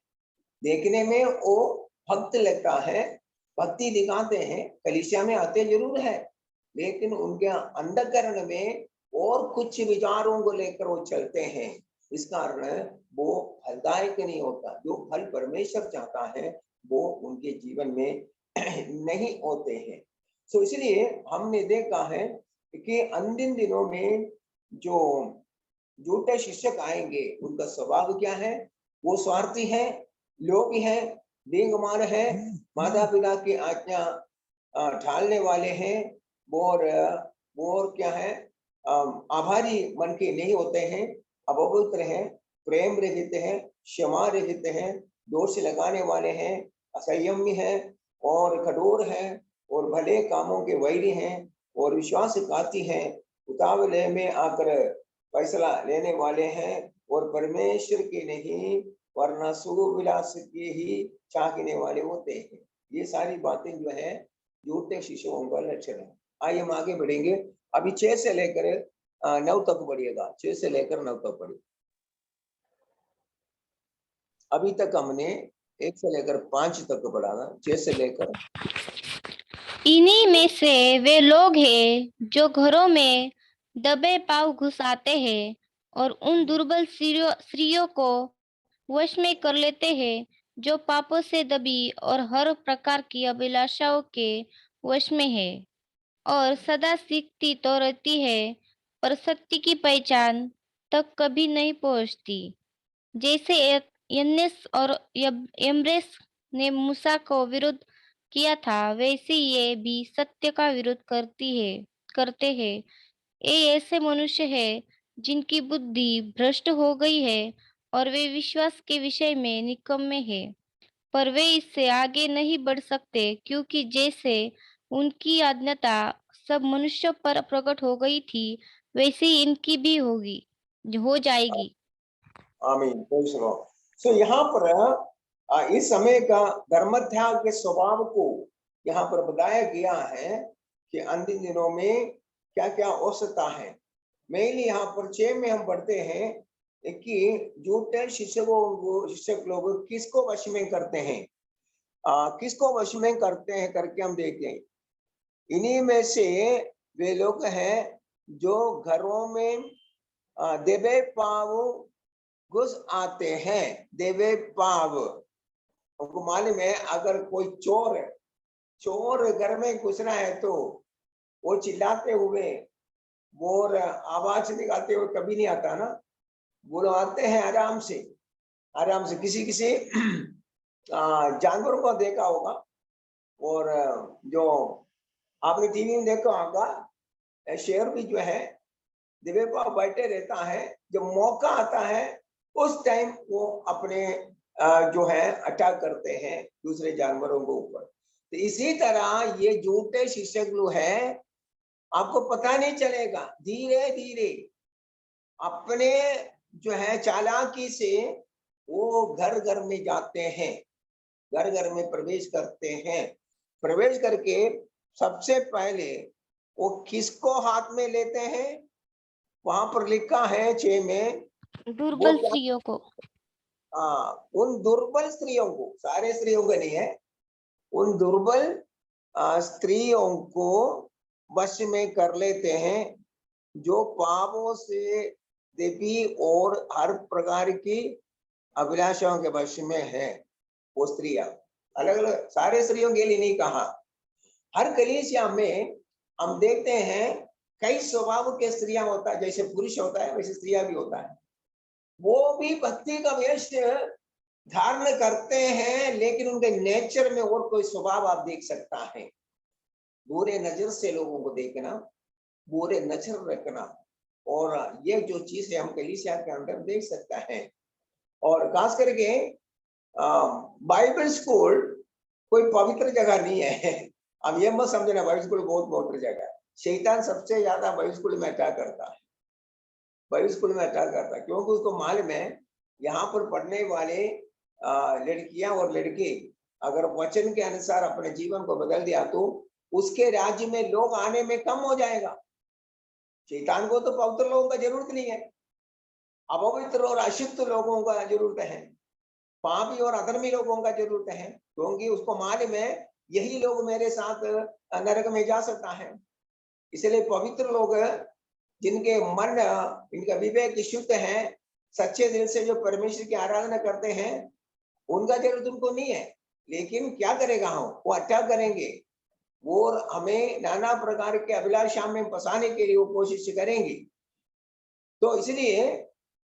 देखने में वो भक्त लगता है, भक्ति दिखाते हैं, कलीसिया में आते जरूर है, लेकिन उनके अंतःकरण में और कुछ विचारों को लेकर वो चलते हैं। इस कारण वो फलदायक नहीं होता। जो फल परमेश्वर चाहता है वो उनके जीवन में नहीं होते हैं। तो इसलिए हमने देखा है कि अंतिम दिनों में जो झूठे शिक्षक आएंगे, उनका स्वभाव क्या है, वो स्वार्थी है, लोभी है, बेईमान है, माता पिता की आज्ञा ढालने वाले हैं, और क्या है, आभारी मन के नहीं होते हैं, अपवित्र हैं, प्रेम रहित हैं, क्षमा रहित हैं, दोष लगाने वाले हैं, असंयमी हैं और कठोर हैं, और भले कामों के वैरी हैं, और विश्वासघाती हैं, उतावले में आकर फैसला लेने वाले हैं, और परमेश्वर के नहीं, वरना सुख विलास के ही चाहने वाले होते हैं। ये सारी बातें जो है झूठे शिष्यों का लक्षण है। आइए हम आगे बढ़ेंगे। अभी 6 से लेकर 9 तक बढ़िएगा, 6 से लेकर 9 तक पढ़िए। अभी तक हमने 1 से लेकर 5 तक पढ़ा था, 6 से लेकर। इन्हीं में से वे लोग हैं जो घरों में दबे पांव घुस आते हैं और उन दुर्बल स्त्रियों को वश में कर लेते हैं, जो पापों से दबी और हर प्रकार की अभिलाषाओं के वश में है, और सदा सीखती तो रहती है, पर सत्य की पहचान तक कभी नहीं पहुंचती। जैसे यन्नेस और यम्ब्रेस ने मूसा को विरोध किया था, वैसे ये भी सत्य का विरोध करते हैं। ये ऐसे मनुष्य हैं जिनकी बुद्धि भ्रष्ट हो गई है और वे विश्वास के विषय में निकम्मे हैं, पर वे इससे आगे नहीं बढ़ सकते, क्योंकि जैसे उनकी अज्ञता सब मनुष्यों पर प्रकट हो गई थी, वैसे ही इनकी भी हो जाएगी। आमीन। Praise the Lord. सो यहाँ पर इस समय का धर्मत्याग के स्वभाव को यहाँ पर बताया गया है कि अंतिम दिनों में क्या क्या औसता है। मेनली यहाँ पर 6 में हम पढ़ते हैं कि झूठे शिक्षक लोग किसको वश में करते हैं, किसको वश में करते हैं करके हम देखें। इन्हीं में से वे लोग हैं जो घरों में देवे पाव घुस आते हैं। देवे पाव, उनको मालूम है अगर कोई चोर घर में घुस रहा है तो वो चिल्लाते हुए और आवाज निकालते हुए कभी नहीं आता ना, वो लोग आते हैं आराम से किसी जानवरों को देखा होगा, और जो आपने टीवी में देखा होगा, शेर भी जो है दिवे पर बैठे रहता है, जब मौका आता है उस टाइम वो अपने जो है अटैक करते हैं दूसरे जानवरों के ऊपर। तो इसी तरह ये झूठे शिक्षक लोग हैं, आपको पता नहीं चलेगा, धीरे धीरे अपने जो है चालाकी से वो घर घर में जाते हैं, घर घर में प्रवेश करते हैं। प्रवेश करके सबसे पहले वो किसको हाथ में लेते हैं, वहां पर लिखा है 6 में, दुर्बल स्त्रियों को। उन दुर्बल स्त्रियों को, सारे स्त्रियों को नहीं है, उन दुर्बल स्त्रियों को वश में कर लेते हैं, जो पापों से देवी और हर प्रकार की अभिलाषाओं के वश में है। वो स्त्रियां अलग अलग, सारे स्त्रियों के लिए नहीं कहा। हर कलीसिया में हम देखते हैं कई स्वभाव के स्त्रियां होता है, जैसे पुरुष होता है वैसे स्त्रियां भी होता है। वो भी भक्ति का वेश धारण करते हैं, लेकिन उनके नेचर में और कोई स्वभाव आप देख सकता है। बुरे नजर से लोगों को देखना, बुरे नजर रखना, और ये जो चीज है हम कलीसिया के अंदर देख सकता है। और खास करके बाइबल स्कूल कोई पवित्र जगह नहीं है। अब ये मत समझना बाइबल स्कूल बहुत पवित्र जगह है। शैतान सबसे ज्यादा बाइबल स्कूल में अटैक करता है, बाइबल स्कूल में अटैक करता है, क्योंकि उसको मालूम है यहाँ पर पढ़ने वाले लड़कियां और लड़के अगर वचन के अनुसार अपने जीवन को बदल दिया तो उसके राज्य में लोग आने में कम हो जाएगा। शैतान को तो पवित्र लोगों का जरूरत नहीं है, अपवित्र और अशुद्ध लोगों का जरूरत है, पापी और अधर्मी लोगों का जरूरत है, क्योंकि उसको मालूम है यही लोग मेरे साथ नरक में जा सकता है। इसलिए पवित्र लोग जिनके मन, इनका विवेक शुद्ध है, सच्चे दिल से जो परमेश्वर की आराधना करते हैं, उनका जरूरत उनको नहीं है। लेकिन क्या करेगा हम, वो अटैक करेंगे और हमें नाना प्रकार के अभिलाषा में फंसाने के लिए वो कोशिश करेंगे। तो इसलिए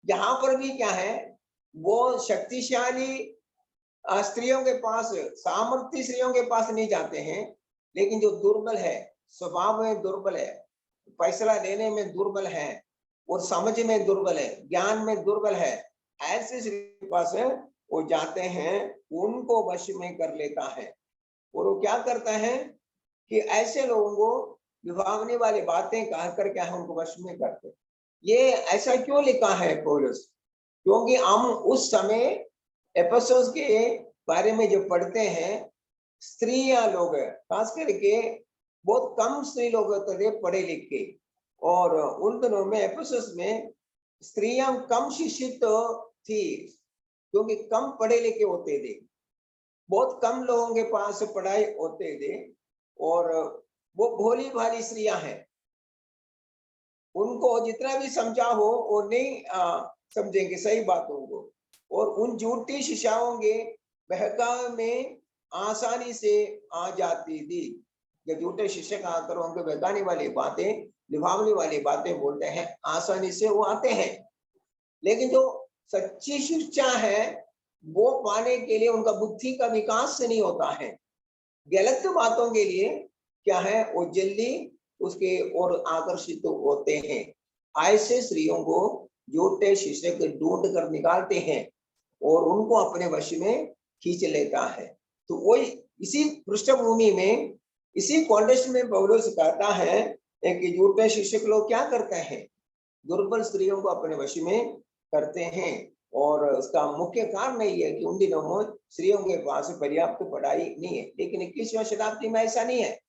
यहाँ पर भी क्या है, वो शक्तिशाली स्त्रियों के पास, सामर्थ्य स्त्रियों के पास नहीं जाते हैं, लेकिन जो दुर्बल है, स्वभाव में दुर्बल है, फैसला लेने में दुर्बल है और समझ में दुर्बल है, ज्ञान में दुर्बल है, ऐसे स्त्रियों के पास वो जाते हैं, उनको वश में कर लेता है। और वो क्या करता है कि ऐसे लोगों को विभावने वाली बातें कह करके हम उनको वश में करते। ये ऐसा क्यों लिखा है पौलुस, क्योंकि हम उस समय एफेसस के बारे में जो पढ़ते हैं, स्त्रियां लोग खास करके बहुत कम स्त्री लोग होते थे पढ़े लिखे, और उन दिनों में एफेसस में स्त्रियां कम शिक्षित थी, क्योंकि कम पढ़े लिखे होते थे, बहुत कम लोगों के पास पढ़ाई होते थे, और वो भोली भाली स्त्रियां हैं, उनको जितना भी समझा हो वो नहीं समझेंगे सही बातों को, और उन झूठी शिक्षाओं के बहकावे में आसानी से आ जाती थी। जब झूठे शिक्षक आकर उनको बहकाने वाली बातें, निभावने वाली बातें बोलते हैं, आसानी से वो आते हैं। लेकिन जो सच्ची शिक्षा है वो पाने के लिए उनका बुद्धि का विकास नहीं होता है। गलत बातों के लिए क्या है, वो जल्दी उसके ओर आकर्षित होते हैं। ऐसे स्त्रियों को झूठे शिक्षक ढूंढ कर निकालते हैं और उनको अपने वश में खींच लेता है। तो वही इसी पृष्ठभूमि में, इसी कॉन्टेक्स्ट में पौलुस कहता है कि झूठे शिक्षक लोग क्या करते हैं, दुर्बल स्त्रियों को अपने वश में करते हैं। और उसका मुख्य कारण यही है कि उन दिनों में स्त्रियों के पास पर्याप्त पढ़ाई नहीं है, लेकिन 21वीं शताब्दी में ऐसा नहीं है।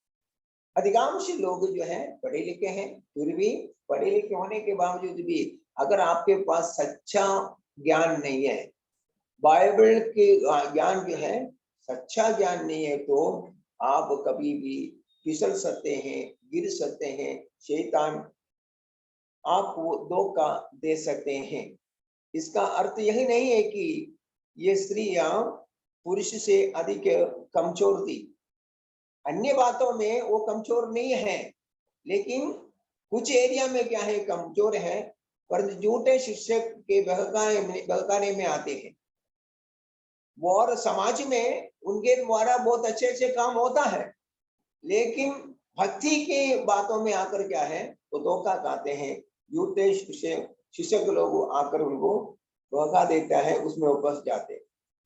अधिकांश लोग जो है पढ़े लिखे हैं, फिर भी पढ़े लिखे होने के बावजूद भी अगर आपके पास सच्चा ज्ञान नहीं है, बाइबल के ज्ञान जो है सच्चा ज्ञान नहीं है, तो आप कभी भी फिसल सकते हैं, गिर सकते हैं, शैतान आपको धोखा दे सकते हैं। इसका अर्थ यही नहीं है कि ये स्त्रियां पुरुष से अधिक कमजोर थी। अन्य बातों में वो कमजोर नहीं है, लेकिन कुछ एरिया में क्या है, कमजोर है, पर झूठे शिक्षक के बहकाने में आते हैं। और समाज में उनके द्वारा बहुत अच्छे अच्छे काम होता है, लेकिन भक्ति की बातों में आकर क्या है, तो धोखा खाते हैं। झूठे शिक्षक लोग आकर उनको धोखा देता है, उसमें वो फंस जाते हैं।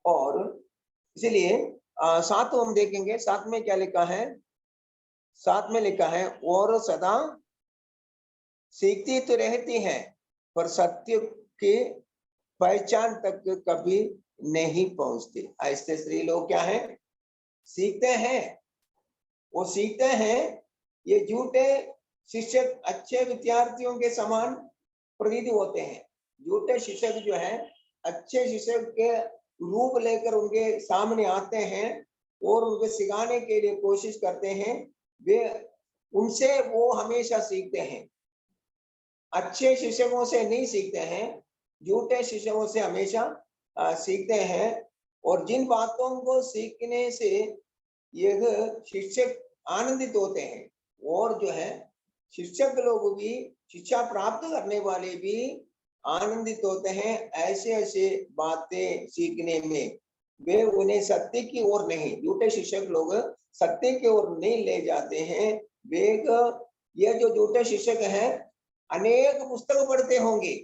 और इसलिए साथ हम देखेंगे, साथ में क्या लिखा है, साथ में लिखा है और सदा सीखती तो रहती है पर सत्य की पहचान तक कभी नहीं पहुंचती। ऐसे स्त्री लोग क्या है, सीखते हैं, वो सीखते हैं। ये झूठे शिक्षक अच्छे विद्यार्थियों के समान प्रतीत होते हैं। झूठे शिक्षक जो है अच्छे शिक्षक के रूप लेकर उनके सामने आते हैं और उनको सिखाने के लिए कोशिश करते हैं। वे उनसे वो हमेशा सीखते हैं, अच्छे शिक्षकों से नहीं सीखते हैं, झूठे शिक्षकों से हमेशा सीखते हैं। और जिन बातों को सीखने से ये शिक्षक आनंदित होते हैं, और जो है शिक्षक लोग भी, शिक्षा प्राप्त करने वाले भी आनंदित होते हैं ऐसे ऐसे बातें सीखने में। वे उन्हें सत्य की ओर नहीं, झूठे शिक्षक लोग सत्य की ओर नहीं ले जाते हैं। वे ये जो झूठे शिक्षक हैं अनेक पुस्तक पढ़ते होंगे,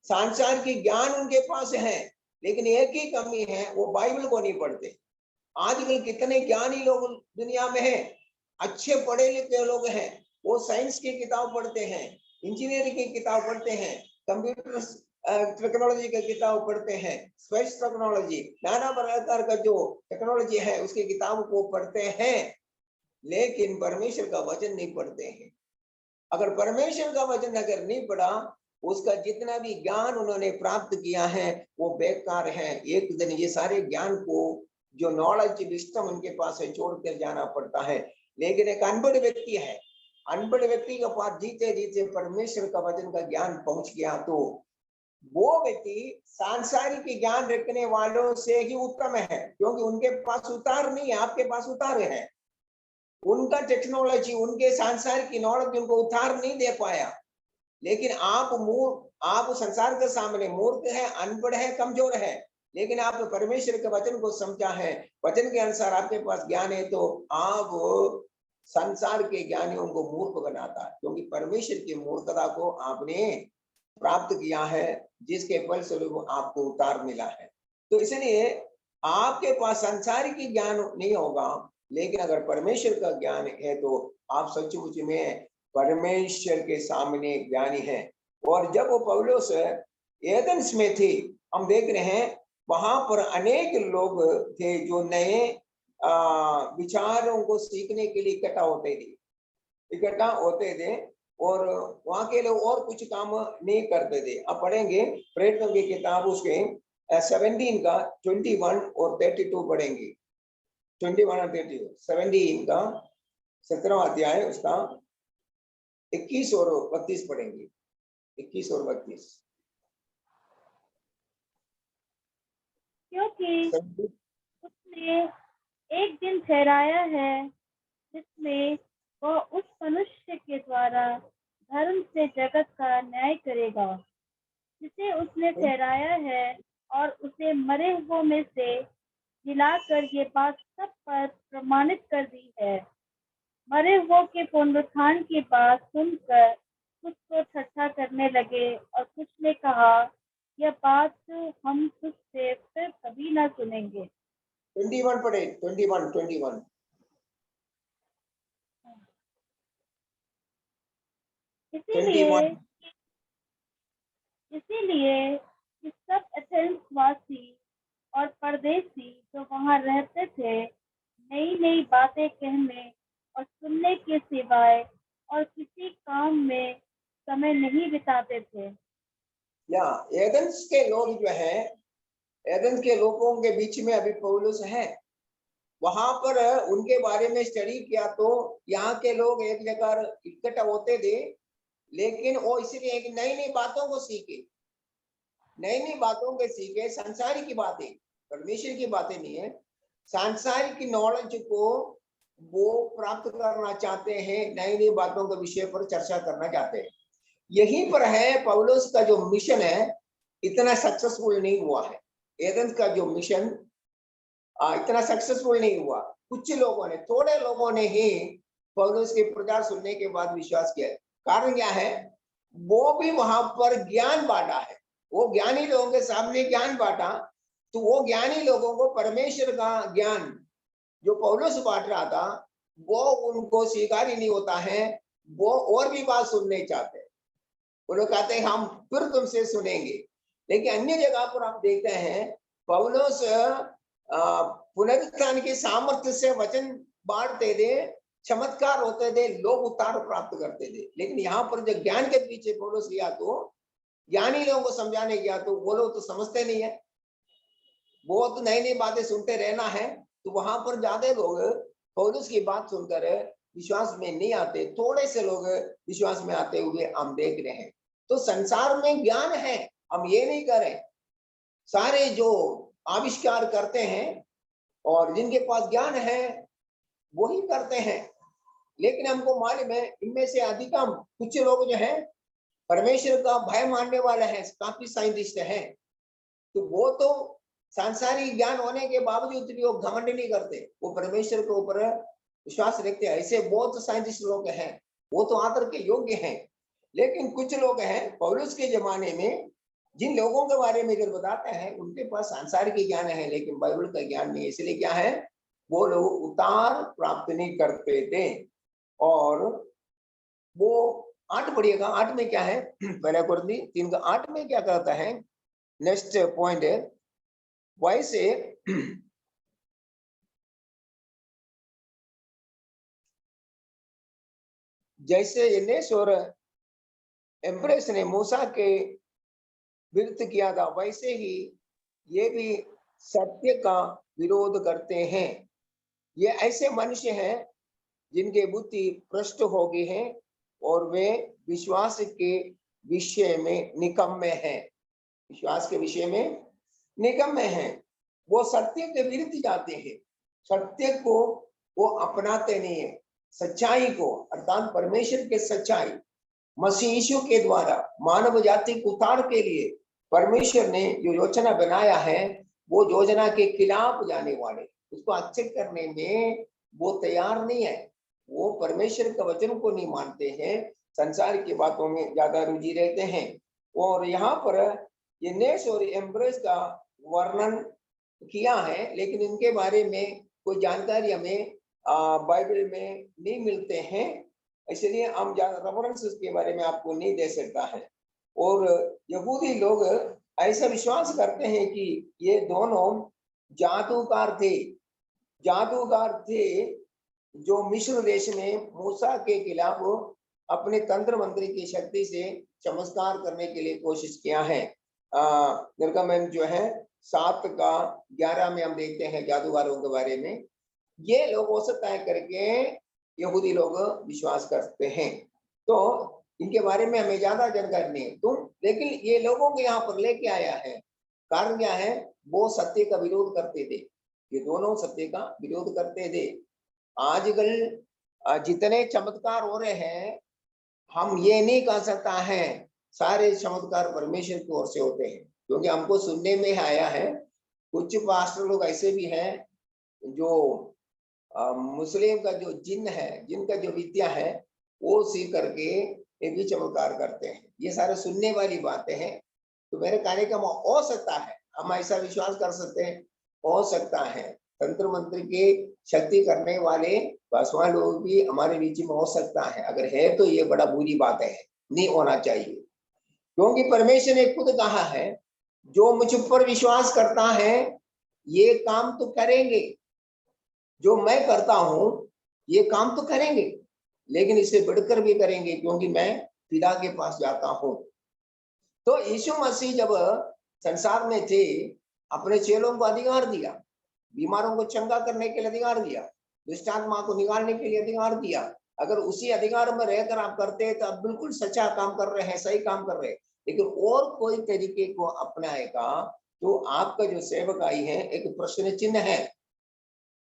सांसार की ज्ञान उनके पास है, लेकिन एक ही कमी है, वो बाइबल को नहीं पढ़ते। आजकल कितने ज्ञानी लोग दुनिया में हैं, अच्छे पढ़े लिखे लोग हैं, वो साइंस की किताब पढ़ते हैं, इंजीनियरिंग की किताब पढ़ते हैं, कंप्यूटर टेक्नोलॉजी की किताब पढ़ते हैं, स्पेस टेक्नोलॉजी, नाना प्रकार का जो टेक्नोलॉजी है उसकी किताब को पढ़ते हैं, लेकिन परमेश्वर का वचन नहीं पढ़ते हैं। अगर परमेश्वर का वचन अगर नहीं पढ़ा, उसका जितना भी ज्ञान उन्होंने प्राप्त किया है वो बेकार है। एक दिन ये सारे ज्ञान को, जो नॉलेज विस्डम उनके पास है, छोड़ कर जाना पड़ता है। लेकिन एक अनपढ़ व्यक्ति है, अनपढ़ व्यक्ति के पास जीते जीते परमेश्वर का वचन का ज्ञान पहुंच गया, तो वो व्यक्ति सांसारिक ज्ञान रखने वालों से ही उत्तम है, क्योंकि उनके पास उतार नहीं है, आपके पास उतार है। उनका टेक्नोलॉजी, उनके सांसारिक की नॉलेज उनको उतार नहीं दे पाया। लेकिन आप संसार के सामने मूर्ख है, अनपढ़ है, कमजोर है, लेकिन आप परमेश्वर के वचन को समझा है, वचन के अनुसार आपके पास ज्ञान है, तो आप संसार के ज्ञानियों को मूर्ख बनाता है, क्योंकि परमेश्वर की मूर्खता को आपने प्राप्त किया है, जिसके फलस्वरूप आपको उतार मिला है। तो इसलिए आपके पास संसारिक ज्ञान नहीं होगा, लेकिन अगर परमेश्वर का ज्ञान है तो आप सचमुच में परमेश्वर के सामने ज्ञानी है। और जब वो पौलुस एथेंस में थे, हम देख रहे हैं वहां पर अनेक लोग थे जो नए विचारों को सीखने के लिए इकट्ठा होते थे, और वहां के लोग और कुछ काम नहीं करते थे। अब पढ़ेंगे प्रेरितों की किताब उसके 17 का 21 और 32 पढ़ेंगे। 21 और 32, 17 का 17वां अध्याय उसका 21 और 32 पढ़ेंगे। 21 और 32। क्योंकि उसने एक दिन ठहराया है जिसमें वह उस मनुष्य के द्वारा धर्म से जगत का न्याय करेगा, जिसे उसने ठहराया है और उसे मरे हुओं में से जिलाकर ये बात सब पर प्रमाणित कर दी है। मरे हुओं के पुनरुत्थान की बात सुनकर कुछ तो ठट्ठा करने लगे और कुछ ने कहा, यह बात हम तुझसे फिर कभी न सुनेंगे। 21 पढ़े, 21। इसीलिए कि सब एथेंस वासी और परदेसी जो वहां रहते थे नई नई बातें कहने और सुनने के सिवाय और किसी काम में समय नहीं बिताते थे। या एथेंस के लोग जो है, एथेंस के लोगों के बीच में अभी पौलुस है, वहां पर उनके बारे में स्टडी किया तो यहाँ के लोग एक जगह इकट्ठा होते थे, लेकिन वो इसलिए एक नई नई बातों को सीखे, नई नई बातों के सीखे, संसारी की बातें, परमेश्वर की बातें नहीं है, सांसारिक की नॉलेज को वो प्राप्त करना चाहते हैं, नई नई बातों के विषय पर चर्चा करना चाहते हैं। यहीं पर है पौलुस का जो मिशन है इतना सक्सेसफुल नहीं हुआ है। एथेंस का जो मिशन इतना सक्सेसफुल नहीं हुआ। कुछ लोगों ने, थोड़े लोगों ने ही पौलुस के प्रचार सुनने के बाद विश्वास किया। कारण क्या है? वो भी वहां पर ज्ञान बांटा है, वो ज्ञानी लोगों के सामने ज्ञान बांटा, तो वो ज्ञानी लोगों को परमेश्वर का ज्ञान जो पौलुस बांट रहा था वो उनको स्वीकार ही नहीं होता है। वो और भी बात सुनने चाहते हैं, वो लोग कहते हैं हम फिर तुमसे सुनेंगे। लेकिन अन्य जगह पर आप देखते हैं पौलुस पुनरुत्थान की सामर्थ्य से वचन बांटते थे, चमत्कार होते थे, लोग उद्धार प्राप्त करते थे। लेकिन यहाँ पर जो ज्ञान के पीछे पौलुस गया तो ज्ञानी लोगों को समझाने गया तो वो लोग तो समझते नहीं है, वो तो नई नई बातें सुनते रहना है। तो वहां पर ज्यादा लोग पौलुस की बात सुनकर विश्वास में नहीं आते, थोड़े से लोग विश्वास में आते हुए हम देख रहे हैं। तो संसार में ज्ञान है, हम ये नहीं करें, सारे जो आविष्कार करते हैं और जिनके पास ज्ञान है वही करते हैं। लेकिन हमको मालूम है इनमें से अधिकतम कुछ लोग जो है परमेश्वर का भय मानने वाले हैं, काफी साइंटिस्ट हैं, तो वो तो सांसारिक ज्ञान होने के बावजूद भी वो घमंड नहीं करते, वो परमेश्वर के ऊपर विश्वास रखते हैं। ऐसे बहुत साइंटिस्ट लोग हैं, वो तो आदर के योग्य हैं। लेकिन कुछ लोग हैं पौलुस के जमाने में जिन लोगों के बारे में जब बताते हैं उनके पास सांसारिक ज्ञान है लेकिन बाइबल का ज्ञान नहीं, इसलिए क्या है वो लोग उतार प्राप्त नहीं करते थे। और वो 8 पढ़िएगा, 8 में क्या है, पहला कुरिन्थी 3:8 में क्या कहता है, नेक्स्ट पॉइंट है, वैसे जैसे यन्नेस और एम्प्रेस ने मूसा के विरुद्ध किया था वैसे ही ये भी सत्य का विरोध करते हैं। ये ऐसे मनुष्य हैं जिनके बुद्धि भ्रष्ट हो गई है और वे विश्वास के विषय में निकम्मे हैं, विश्वास के विषय में निकम्मे हैं। वो सत्य के विरुद्ध जाते हैं, सत्य को वो अपनाते नहीं है। सच्चाई को अर्थात परमेश्वर के सच्चाई मसीह यीशु के द्वारा मानव जाति को उद्धार के लिए परमेश्वर ने जो योजना बनाया है वो योजना के खिलाफ जाने वाले, उसको एक्सेप्ट करने में वो तैयार नहीं है। वो परमेश्वर के वचन को नहीं मानते हैं, संसार की बातों में ज्यादा रुचि रहते हैं। और यहाँ पर यन्नेस और एम्प्रेस का वर्णन किया है, लेकिन इनके बारे में कोई जानकारी हमें बाइबल में नहीं मिलते हैं, इसलिए हम रेफरेंसेस के बारे में आपको नहीं दे सकता है। और यहूदी लोग ऐसा विश्वास करते हैं कि ये दोनों जादूगर थे जो मिस्र देश में मूसा के खिलाफ अपने तंत्र मंत्र की शक्ति से चमत्कार करने के लिए कोशिश किया है। निर्गमन जो है 7:11 में हम देखते हैं जादूगरों के बारे में। ये लोग हो सकता है करके यहूदी लोग विश्वास करते हैं, तो इनके बारे में हमें ज्यादा जानकारी नहीं है तुम, लेकिन ये लोगों के यहाँ पर लेके आया है। कारण क्या है, वो सत्य का विरोध करते थे, ये दोनों सत्य का विरोध करते थे। आजकल जितने चमत्कार हो रहे हैं हम ये नहीं कह सकता है सारे चमत्कार परमेश्वर की ओर से होते हैं, क्योंकि हमको सुनने में आया है कुछ पास्टर लोग ऐसे भी हैं जो मुस्लिम का जो जिन है, जिनका जो विद्या है वो सीख करके ये भी चमत्कार करते हैं। ये सारे सुनने वाली बातें हैं। तो मेरे कहने का हो सकता है, हम ऐसा विश्वास कर सकते हैं, हो सकता है तंत्र मंत्र के शक्ति करने वाले पासवान लोग भी हमारे बीच में हो सकता है। अगर है तो ये बड़ा बुरी बात है, नहीं होना चाहिए, क्योंकि परमेश्वर ने खुद कहा है जो मुझ पर विश्वास करता है ये काम तो करेंगे, जो मैं करता हूं ये काम तो करेंगे, लेकिन इससे बढ़कर भी करेंगे, क्योंकि मैं पिता के पास जाता हूं। तो यीशु मसीह जब संसार में थे, अपने चेलों को अधिकार दिया, बीमारों को चंगा करने के लिए अधिकार दिया, दुष्ट आत्मा को निकालने के लिए अधिकार दिया। अगर उसी अधिकार में रहकर आप करते हैं तो आप बिल्कुल सच्चा काम कर रहे हैं, सही काम कर रहे हैं। लेकिन और कोई तरीके को अपनाएगा तो आपका जो सेवकाई है एक प्रश्न चिन्ह है।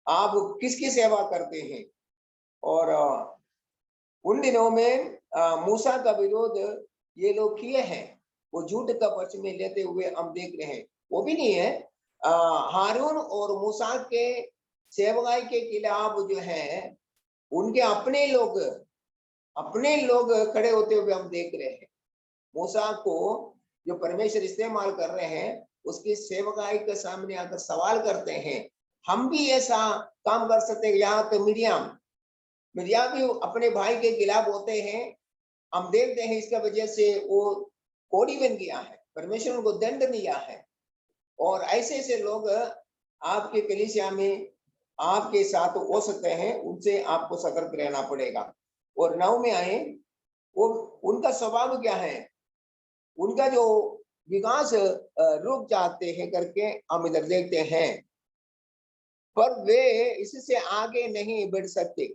आप किसकी सेवा करते हैं? और उन दिनों में मूसा का विरोध ये लोग किए हैं, वो झूठ का पक्ष में लेते हुए हम देख रहे हैं। वो भी नहीं है, हारून और मूसा के सेवकाई के खिलाफ जो है उनके अपने लोग खड़े होते हुए हम देख रहे हैं। मूसा को जो परमेश्वर इस्तेमाल कर रहे हैं उसकी सेवकाई के सामने आकर सवाल करते हैं, हम भी ऐसा काम कर सकते हैं? यहाँ तो मिरियम भी अपने भाई के खिलाफ होते हैं, हम देखते हैं। इसका वजह से वो कोड़ी बन गया है, परमेश्वर उनको दंड दिया है। और ऐसे लोग आपके कलीसिया में आपके साथ हो सकते हैं, उनसे आपको सतर्क रहना पड़ेगा। और 9 में आए, वो उनका स्वभाव क्या है? उनका जो विकास रुक जाते हैं करके हम इधर देखते हैं, पर वे इससे आगे नहीं बढ़ सकते,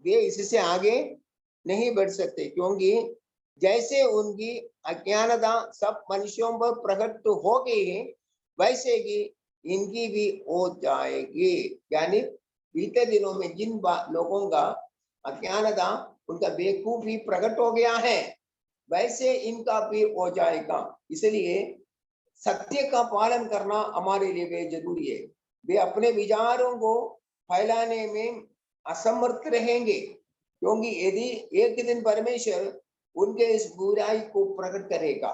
वे इससे आगे नहीं बढ़ सकते, क्योंकि जैसे उनकी अज्ञानता सब मनुष्यों पर प्रकट हो गई है, वैसे ही इनकी भी हो जाएगी। यानी बीते दिनों में जिन लोगों का अज्ञानता, उनका बेवकूफी प्रकट हो गया है, वैसे इनका भी हो जाएगा। इसलिए सत्य का पालन करना हमारे लिए बेहद जरूरी है। वे अपने विचारों को फैलाने में असमर्थ रहेंगे, क्योंकि यदि एक दिन परमेश्वर उनके इस बुराई को प्रकट करेगा,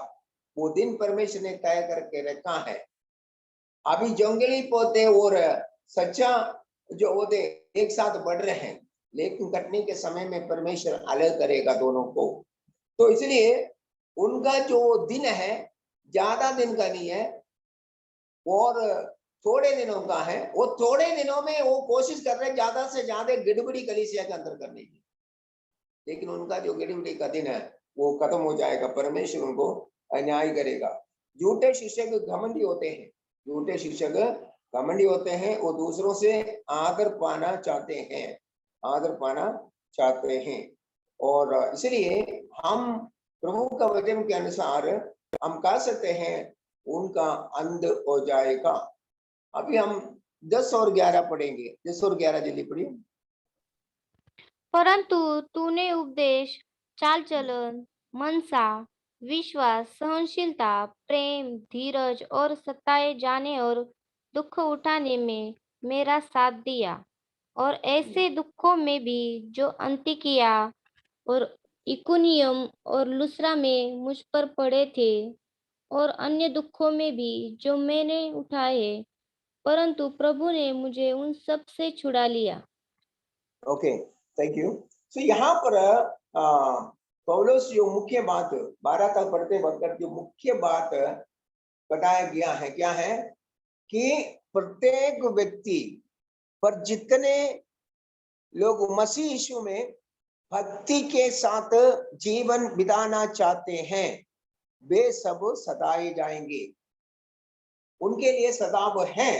वो दिन परमेश्वर ने तय करके रखा है। अभी जंगली पौधे और सच्चा जो पौधे एक साथ बढ़ रहे हैं, लेकिन कटने के समय में परमेश्वर अलग करेगा दोनों को। तो इसलिए उनका जो दिन है ज्यादा दिन का नहीं है और थोड़े दिनों का है। वो थोड़े दिनों में वो कोशिश कर रहे हैं ज्यादा से ज्यादा गिड़बड़ी कलीसिया के अंदर करने की, लेकिन उनका जो गिड़बड़ी का दिन है वो खत्म हो जाएगा, परमेश्वर उनको अन्याय करेगा। झूठे शिक्षक घमंडी होते हैं, झूठे शिक्षक घमंडी होते हैं, वो दूसरों से आदर पाना चाहते हैं, आदर पाना चाहते हैं। और इसलिए हम प्रभु का वचन के अनुसार हम कह सकते हैं उनका अंत हो जाएगा। अभी हम 10 और 11 पढ़ेंगे, 10 और 11 जल्दी पढ़िए। परंतु तूने उपदेश, चाल चलन, मनसा, विश्वास, सहनशीलता, प्रेम, धीरज और सताए जाने और दुख उठाने में मेरा साथ दिया। और ऐसे दुखों में भी जो अंतिकिया और इकुनियम और लुस्रा में मुझ पर पड़े थे, और अन्य दुखों में भी जो मैंने उठाए, परंतु प्रभु ने मुझे उन सब से छुड़ा लिया। Okay, thank you. तो यहाँ पर पौलुस जो मुख्य बात 12 तक पढ़ते वक्त जो मुख्य बात बताया गया है क्या है कि प्रत्येक व्यक्ति पर जितने लोग मसीह यीशु में भक्ति के साथ जीवन बिताना चाहते हैं वे सब सताए जाएंगे। उनके लिए सताव है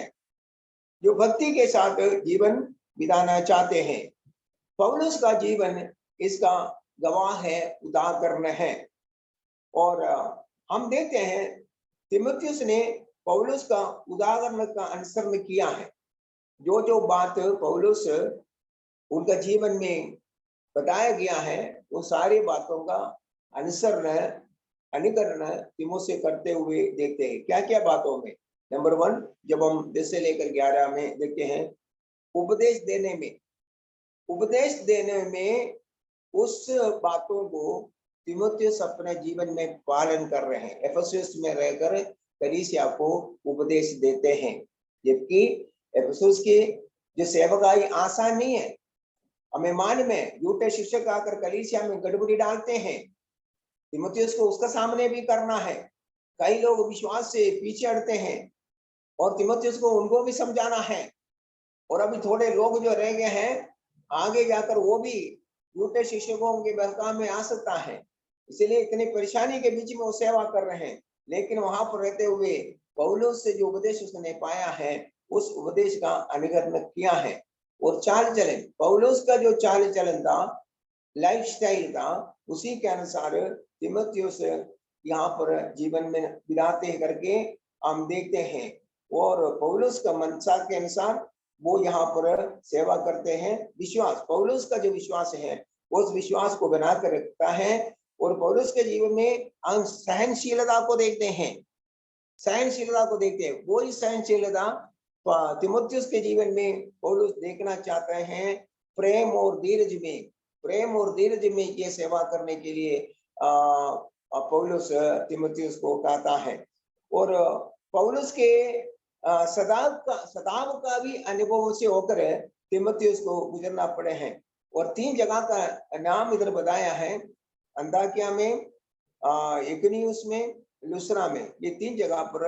जो भक्ति के साथ जीवन बिताना चाहते हैं। पौलुस का जीवन इसका गवाह है, उदाहरण है। और हम देखते हैं तीमुथियुस ने पौलुस का उदाहरण का अनुसरण किया है। जो बात पौलुस उनका जीवन में बताया गया है वो सारी बातों का अनुसरण अनुकरण तीमुथियुस करते हुए देखते हैं। क्या क्या बातों में? नंबर 1, जब हम 10 से लेकर 11 में देखते हैं, उपदेश देने में उस बातों को तीमुथियुस अपने जीवन में पालन कर रहे हैं। एफेसुस में रहकर कलीसिया को उपदेश देते हैं, जबकि एफेसुस की जो सेवकाई आसान नहीं है। हमें मान में झूठे शिक्षक आकर कलीसिया में गड़बड़ी डालते हैं, तीमुथियुस को उसका सामने भी करना है। कई लोग विश्वास से पीछे हटते हैं और तीमुथियुस को उनको भी समझाना है। और अभी थोड़े लोग जो रह गए हैं, आगे जाकर वो भी झूठे शिक्षकों के बहकावे में आ सकता है। इसलिए इतनी परेशानी के बीच में वो सेवा कर रहे हैं, लेकिन वहां पर रहते हुए पौलुस से जो उपदेश उसने पाया है, उस उपदेश का अनुकरण किया है। और चाल चलन, पौलुस का जो चाल चलन था, लाइफस्टाइल था, उसी के अनुसार तीमुथियुस यहाँ पर जीवन में बिताते करके हम देखते हैं। और पौलुस का मनसा के अनुसार वो यहाँ पर सेवा करते हैं। विश्वास, पौलुस का जो विश्वास है, उस विश्वास को बनाकर रखता है। और पौलुस के जीवन में हम सहनशीलता को देखते हैं, वो ही सहनशीलता तीमुथियुस के जीवन में पौलुस देखना चाहते हैं। प्रेम और धीरज में ये सेवा करने के लिए पौलुस तीमुथियुस को कहता है। और पौलुस के सदाव का भी अनुभव से होकर तीमुथियुस को गुजरना पड़े हैं। और 3 जगह का नाम इधर बताया है, अंताकिया में, इकुनियुस में, लुस्त्रा में। ये 3 जगह पर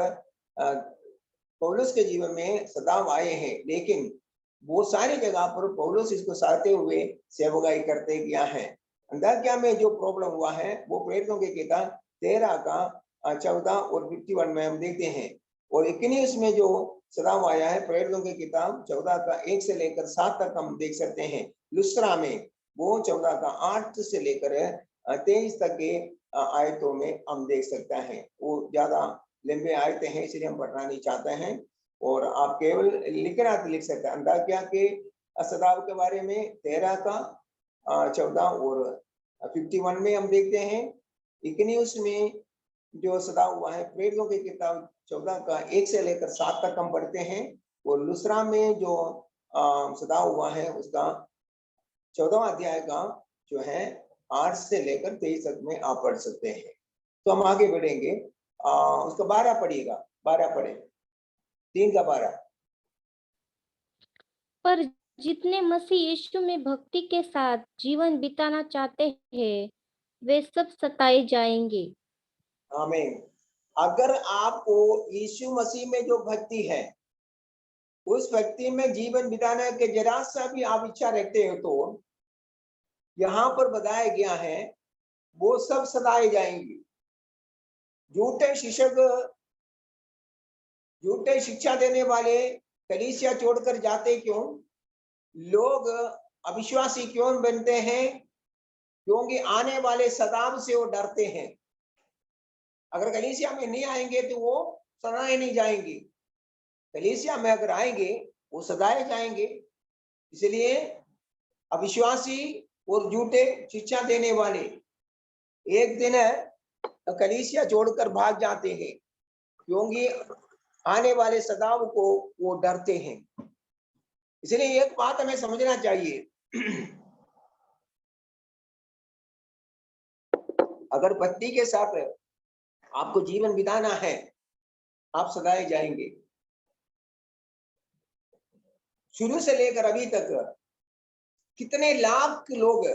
पौलुस के जीवन में सदाव आए हैं, लेकिन वो सारी जगह पर पौलुस इसको साधते हुए सेवकाई करते गया है। अंताकिया में जो प्रॉब्लम हुआ है, वो प्रेरितों के किताब 13 का 14 और 51 में हम देखते हैं। और इकुनियुस में जो सदाव आया है, प्रेरितों की किताब 14 का 1 से लेकर 7 तक हम देख सकते हैं। लुस्त्रा में वो 14 का 8 से लेकर 23 तक के आयतों में हम देख सकते हैं। वो ज्यादा लंबे आयते हैं, इसलिए हम पढ़ना नहीं चाहते हैं। और आप केवल लिखना तो लिख सकते हैं। अंताकिया के सदाव के बारे में 13 का 14 और 51 में हम देखते हैं। इकुनियुस में जो सदाव हुआ है, प्रेरितों की किताब 14 का 1 से लेकर 7 तक हम पढ़ते हैं। और लुस्त्रा में जो सदाव हुआ है, उसका 14वां अध्याय का जो है 8 से लेकर 23 तक में आप पढ़ सकते हैं। तो हम आगे बढ़ेंगे। उसका 12 पढ़िएगा, 12 पढ़े, 3 का 12। पर जितने मसीह यीशु में भक्ति के साथ जीवन बिताना चाहते हैं, वे सब सताए जाएंगे। आमीन। अगर आपको यीशु मसीह में जो भक्ति है, उस भक्ति में जीवन बिताने के जरा सा भी आप इच्छा रखते हो, तो यहाँ पर बताया गया है वो सब सताए जाएंगे। झूठे शिक्षा देने वाले कलीसिया छोड़कर जाते क्यों? लोग अविश्वासी क्यों बनते हैं? क्योंकि आने वाले सताव से वो डरते हैं। अगर कलीसिया में नहीं आएंगे तो वो सदाए नहीं जाएंगे। कलीसिया में अगर आएंगे वो सदाए जाएंगे। इसलिए अविश्वासी और झूठे शिक्षा देने वाले एक दिन कलीसिया छोड़कर भाग जाते हैं, क्योंकि आने वाले सदाव को वो डरते हैं। इसलिए एक बात हमें समझना चाहिए, अगर भक्ति के साथ आपको जीवन बिताना है, आप सदाए जाएंगे। शुरू से लेकर अभी तक कितने लाख लोग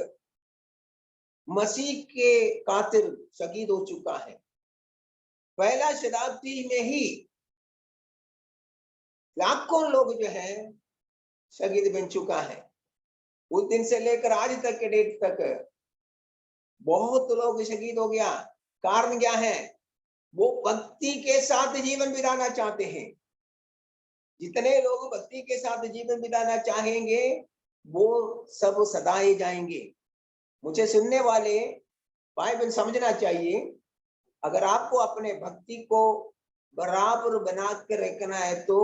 मसीह के खातिर शहीद हो चुका है। पहला शताब्दी में ही लाखों लोग जो है शहीद बन चुका है। उस दिन से लेकर आज तक के डेट तक बहुत लोग शहीद हो गया। कारण क्या है? वो भक्ति के साथ जीवन बिताना चाहते हैं। जितने लोग भक्ति के साथ जीवन बिताना चाहेंगे, वो सब सदाए जाएंगे। मुझे सुनने वाले भाई बहन समझना चाहिए, अगर आपको अपने भक्ति को बराबर बना कर रखना है, तो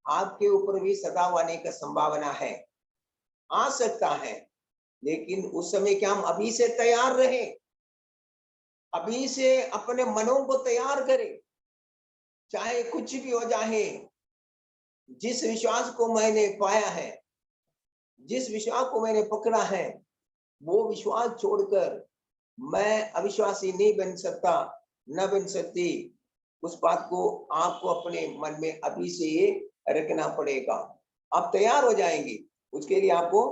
आपके ऊपर भी सदाव आने का संभावना है, आ सकता है। लेकिन उस समय क्या हम अभी से तैयार रहे? अभी से अपने मनों को तैयार करें, चाहे कुछ भी हो जाए। जिस विश्वास को मैंने पाया है, जिस विश्वास को मैंने पकड़ा है, वो विश्वास छोड़कर मैं अविश्वासी नहीं बन सकता, न बन सकती। उस बात को आपको अपने मन में अभी से ये रखना पड़ेगा। आप तैयार हो जाएंगे, उसके लिए आपको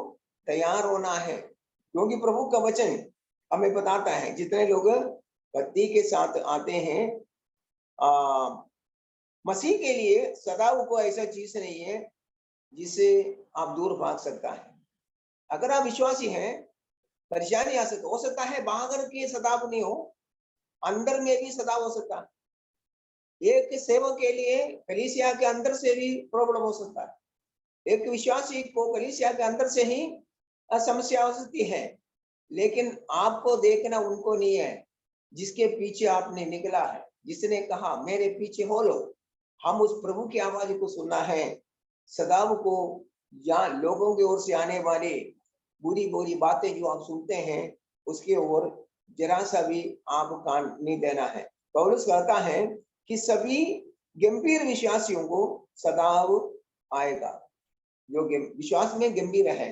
तैयार होना है, क्योंकि प्रभु का वचन हमें बताता है जितने लोग भक्ति के साथ आते हैं, मसीह के लिए सदाव को ऐसा चीज नहीं है जिससे आप दूर भाग सकता है। अगर आप विश्वासी हैं, परेशानी आ सकता, हो सकता है बाहर की सदाव नहीं हो, अंदर में भी सदाव हो सकता है। एक सेवक के लिए कलीसिया के अंदर से भी प्रॉब्लम हो सकता है, एक विश्वासी को कलीसिया के अंदर से ही समस्या हो सकती है। लेकिन आपको देखना उनको नहीं है जिसके पीछे आपने निकला है, जिसने कहा मेरे पीछे हो लो। हम उस प्रभु की आवाज को सुनना है। सदाव को या लोगों की ओर से आने वाले बुरी बुरी बातें जो आप सुनते हैं, उसके ओर जरा सा भी आप कान नहीं देना है। पौलुस कहता है कि सभी गंभीर विश्वासियों को सदाव आएगा। जो विश्वास में गंभीर है,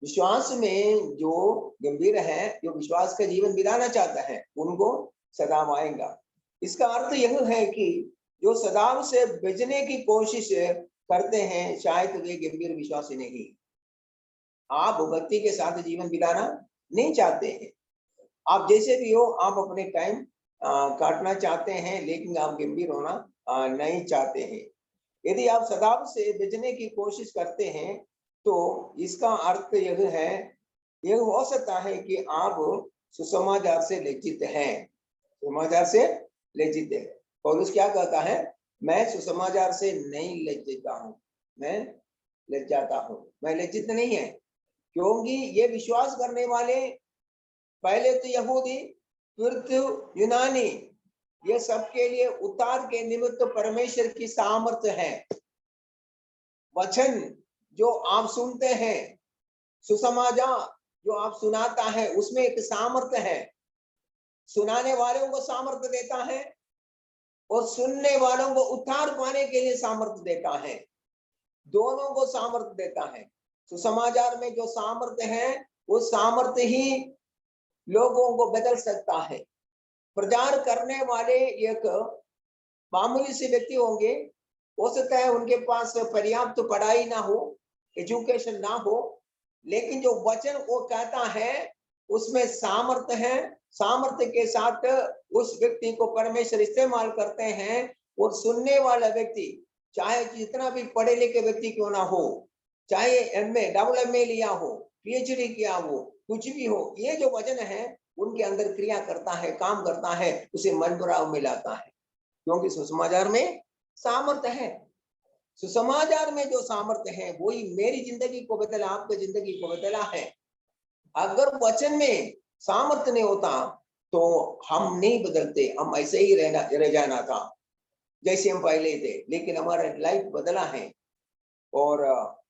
विश्वास में जो गंभीर है, जो विश्वास का जीवन बिताना चाहता है, उनको सदाव आएगा। इसका अर्थ यह है कि जो सदाव से बचने की कोशिश करते हैं, शायद वे गंभीर विश्वासी नहीं। आप भक्ति के साथ जीवन बिताना नहीं चाहते हैं, आप जैसे भी हो, आप अपने टाइम काटना चाहते हैं, लेकिन आप गंभीर होना नहीं चाहते हैं। यदि आप सदाव से बचने की कोशिश करते हैं, तो इसका अर्थ यह है, यह हो सकता है कि आप सुसमाचार से लज्जित हैं, सुसमाचार से लज्जित है। पौलुस क्या कहता है, मैं सुसमाचार से नहीं लज्जिता हूं, मैं लज्जाता हूं। मैं लज्जित नहीं है, क्योंकि ये विश्वास करने वाले पहले तो यहूदी, फिर तो यूनानी, ये सबके लिए उतार के निमित्त परमेश्वर की सामर्थ्य है। वचन जो आप सुनते हैं, सुसमाचार जो आप सुनाता है, उसमें एक सामर्थ्य है। सुनाने वालों को सामर्थ्य देता है और सुनने वालों को उद्धार पाने के लिए सामर्थ्य देता है, दोनों को सामर्थ्य देता है। सुसमाचार में जो सामर्थ्य है, वो सामर्थ्य ही लोगों को बदल सकता है। प्रचार करने वाले एक मामूली से व्यक्ति होंगे, हो सकता है उनके पास पर्याप्त पढ़ाई ना हो, एजुकेशन ना हो, लेकिन जो वचन वो कहता है उसमें सामर्थ्य है। सामर्थ्य के साथ उस व्यक्ति को परमेश्वर इस्तेमाल करते हैं, और सुनने वाला व्यक्ति चाहे जितना भी पढ़े लिखे व्यक्ति क्यों ना हो, चाहे एमए डबल एमए लिया हो, पीएचडी किया हो, कुछ भी हो, ये जो वचन है उनके अंदर क्रिया करता है, काम करता है, उसे मन बुराव में लाता है, क्योंकि सुसमाचार में सामर्थ्य है। सुसमाचार में जो सामर्थ्य है वही मेरी जिंदगी को बदला, आपकी जिंदगी को बदला है। अगर वचन में सामर्थ्य नहीं होता तो हम नहीं बदलते, हम ऐसे ही रह जाना था जैसे हम पहले थे। लेकिन हमारा लाइफ बदला है और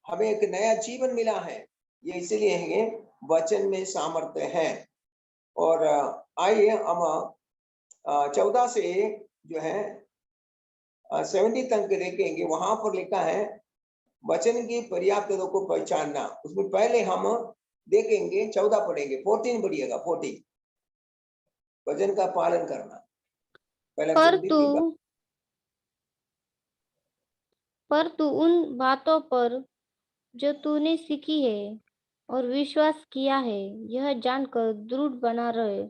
हमें एक नया जीवन मिला है, ये इसलिए है वचन में सामर्थ्य है। और आइए हम 14 से जो है 70 तक देखेंगे। वहां पर लिखा है वचन की पर्याप्तता को पहचानना। उसमें पहले हम देखेंगे 14 पढ़ेंगे, 14 पढ़िएगा, 14 वचन का पालन करना। पहला पर तू उन बातों पर जो तूने सीखी है और विश्वास किया है, यह जानकर दृढ़ बना रहे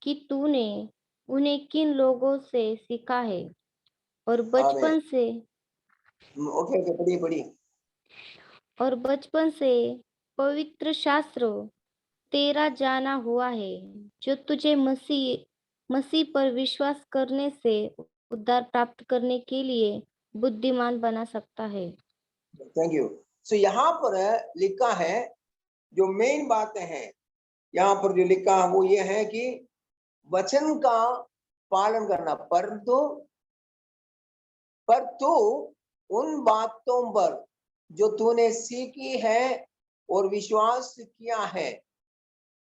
कि तूने उन्हें किन लोगों से सीखा है और बचपन से और बचपन से पवित्र शास्त्र तेरा जाना हुआ है, जो तुझे मसीह पर विश्वास करने से उद्धार प्राप्त करने के लिए बुद्धिमान बना सकता है। Thank you. सो यहाँ पर लिखा है, जो मेन बातें हैं यहाँ पर जो लिखा है वो ये है कि वचन का पालन करना। पर तू उन बातों पर जो तूने सीखी है और विश्वास किया है,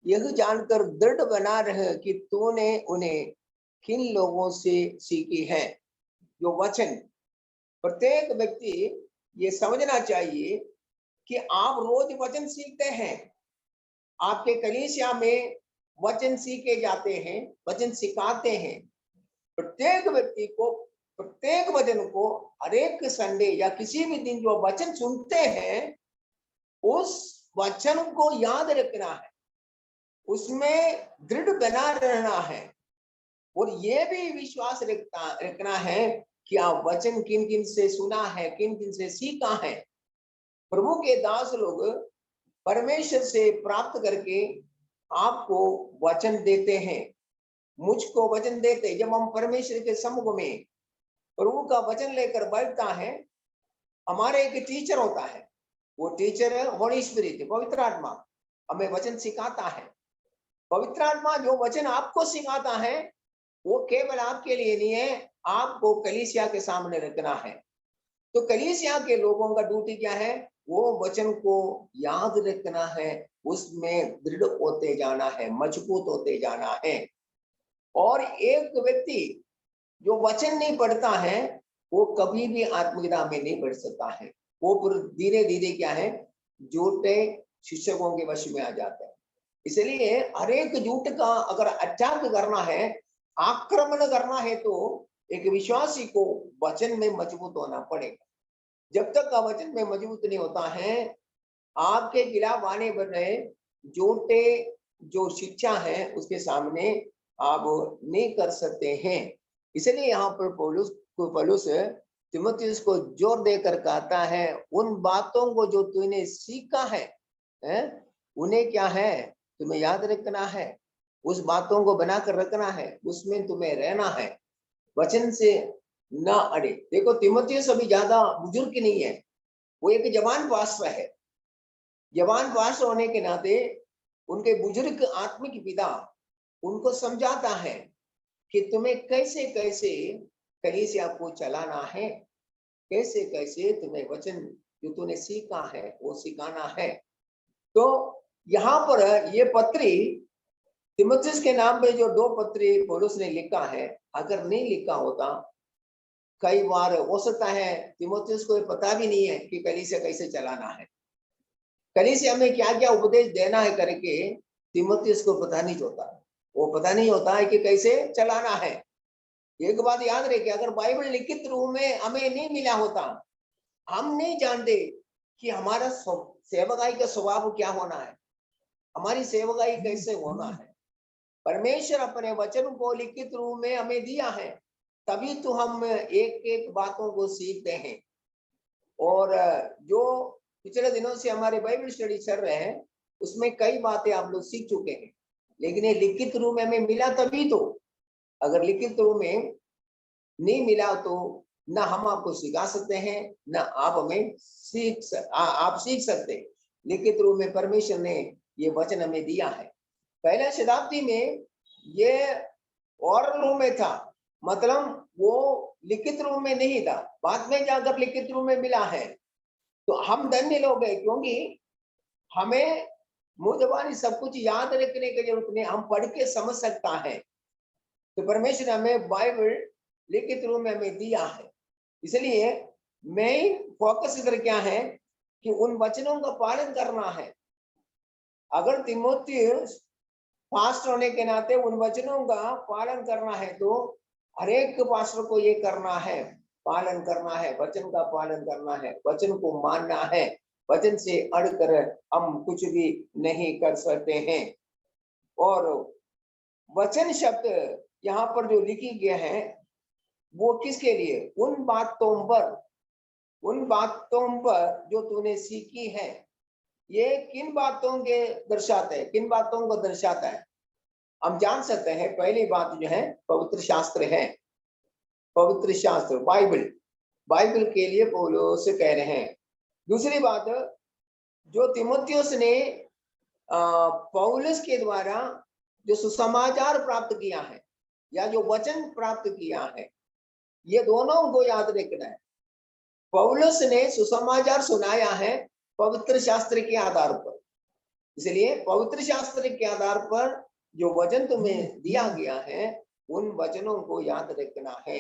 यह जानकर दृढ़ बना रहे कि तूने उन्हें किन लोगों से सीखी है। जो वचन, प्रत्येक व्यक्ति ये समझना चाहिए कि आप रोज वचन सीखते हैं, आपके कलीसिया में वचन सीखे जाते हैं, वचन सिखाते हैं। प्रत्येक व्यक्ति को प्रत्येक वचन को हर एक संडे या किसी भी दिन जो वचन सुनते हैं, उस वचन को याद रखना है, उसमें दृढ़ बना रहना है, और ये भी विश्वास रखना है कि आप वचन किन किन से सुना है, किन किन से सीखा है। प्रभु के दास लोग परमेश्वर से प्राप्त करके आपको वचन देते हैं, मुझको वचन देते। जब हम परमेश्वर के सम्मुख में प्रभु का वचन लेकर बैठता है, हमारे एक टीचर होता है, वो टीचर है होली स्पिरिट, पवित्र आत्मा हमें वचन सिखाता है। पवित्र आत्मा जो वचन आपको सिखाता है वो केवल आपके लिए नहीं है, आपको कलीसिया के सामने रखना है। तो कलीसिया के लोगों का ड्यूटी क्या है? वो वचन को याद रखना है, उसमें दृढ़ होते जाना है, मजबूत होते जाना है। और एक व्यक्ति जो वचन नहीं पढ़ता है वो कभी भी आत्मज्ञान में नहीं बढ़ सकता है। वो धीरे धीरे क्या है, झूठे शिक्षकों के वश में आ जाता है। इसलिए हर एक झूठ का अगर अटैक करना है, आक्रमण करना है, तो एक विश्वासी को वचन में मजबूत होना पड़ेगा। जब तक का वचन में मजबूत नहीं होता है, आपके खिलाफ आने वाले झूठे जो शिक्षा है उसके सामने आप नहीं कर सकते हैं। इसलिए यहाँ पर पौलुस तीमुथियुस को जोर देकर कहता है, उन बातों को जो तूने सीखा है, उन्हें क्या है, तुम्हें याद रखना है, उस बातों को बनाकर रखना है, उसमें तुम्हें रहना है, वचन से ना अड़े। देखो तीमुथियुस अभी ज्यादा बुजुर्ग नहीं है, वो एक जवान पास्टर है। जवान पास्टर होने के नाते उनके बुजुर्ग आत्मिक पिता उनको समझाता है कि तुम्हें कैसे कैसे कलीसिया को चलाना है, कैसे कैसे तुम्हें वचन जो तूने सीखा है वो सिखाना है। तो यहाँ पर ये पत्री तीमुथियुस के नाम पे जो 2 पत्री पौलुस ने लिखा है, अगर नहीं लिखा होता, कई बार हो सकता है तीमुथियुस को पता भी नहीं है कि कलीसिया कैसे चलाना है, कलीसिया में क्या क्या उपदेश देना है करके तीमुथियुस को पता नहीं होता। वो पता नहीं होता है कि कैसे चलाना है। एक बात याद रखिए, अगर बाइबल लिखित रूप में हमें नहीं मिला होता, हम नहीं जानते कि हमारा सेवकाई का स्वभाव क्या होना है, हमारी सेवकाई कैसे होना है। परमेश्वर अपने वचन को लिखित रूप में हमें दिया है, तभी तो हम एक एक बातों को सीखते हैं। और जो पिछले दिनों से हमारे बाइबल स्टडी चल रहे हैं, उसमें कई बातें आप लोग सीख चुके हैं, लेकिन ये लिखित रूप में हमें मिला तभी तो। अगर लिखित रूप में नहीं मिला तो ना हम आपको सिखा सकते हैं, ना आप हमें आप सीख सकते। लिखित रूप में परमेश्वर ने ये वचन हमें दिया है। पहला शताब्दी में ये और रूप में था, मतलब वो लिखित रूप में नहीं था, बाद में जाकर लिखित रूप में मिला है। तो हम धन्य लोग हैं, क्योंकि हमें मुंह जबानी सब कुछ याद रखने की जरूरत नहीं, हम पढ़ के समझ सकता है। तो परमेश्वर हमें बाइबल लिखित रूप में हमें दिया है। इसलिए मेन फोकस इधर क्या है कि उन वचनों का पालन करना है। अगर तीमुथियुस पास्टर होने के नाते उन वचनों का पालन करना है, तो हर एक पास्टर को ये करना है, पालन करना है, वचन का पालन करना है, वचन को मानना है। वचन से अड़कर हम कुछ भी नहीं कर सकते हैं। और वचन शब्द यहाँ पर जो लिखी गया है वो किसके लिए? उन बातों पर जो तूने सीखी है। ये किन बातों के दर्शाता है, किन बातों को दर्शाता है? हम जान सकते हैं, पहली बात जो है पवित्र शास्त्र है। पवित्र शास्त्र बाइबल के लिए पौलुस कह रहे हैं। दूसरी बात, जो तीमुथियुस ने पौलुस के द्वारा जो सुसमाचार प्राप्त किया है या जो वचन प्राप्त किया है, ये दोनों को याद रखना है। पौलुस ने सुसमाचार सुनाया है पवित्र शास्त्र के आधार पर, इसलिए पवित्र शास्त्र के आधार पर जो वचन तुम्हें दिया गया है उन वचनों को याद रखना है।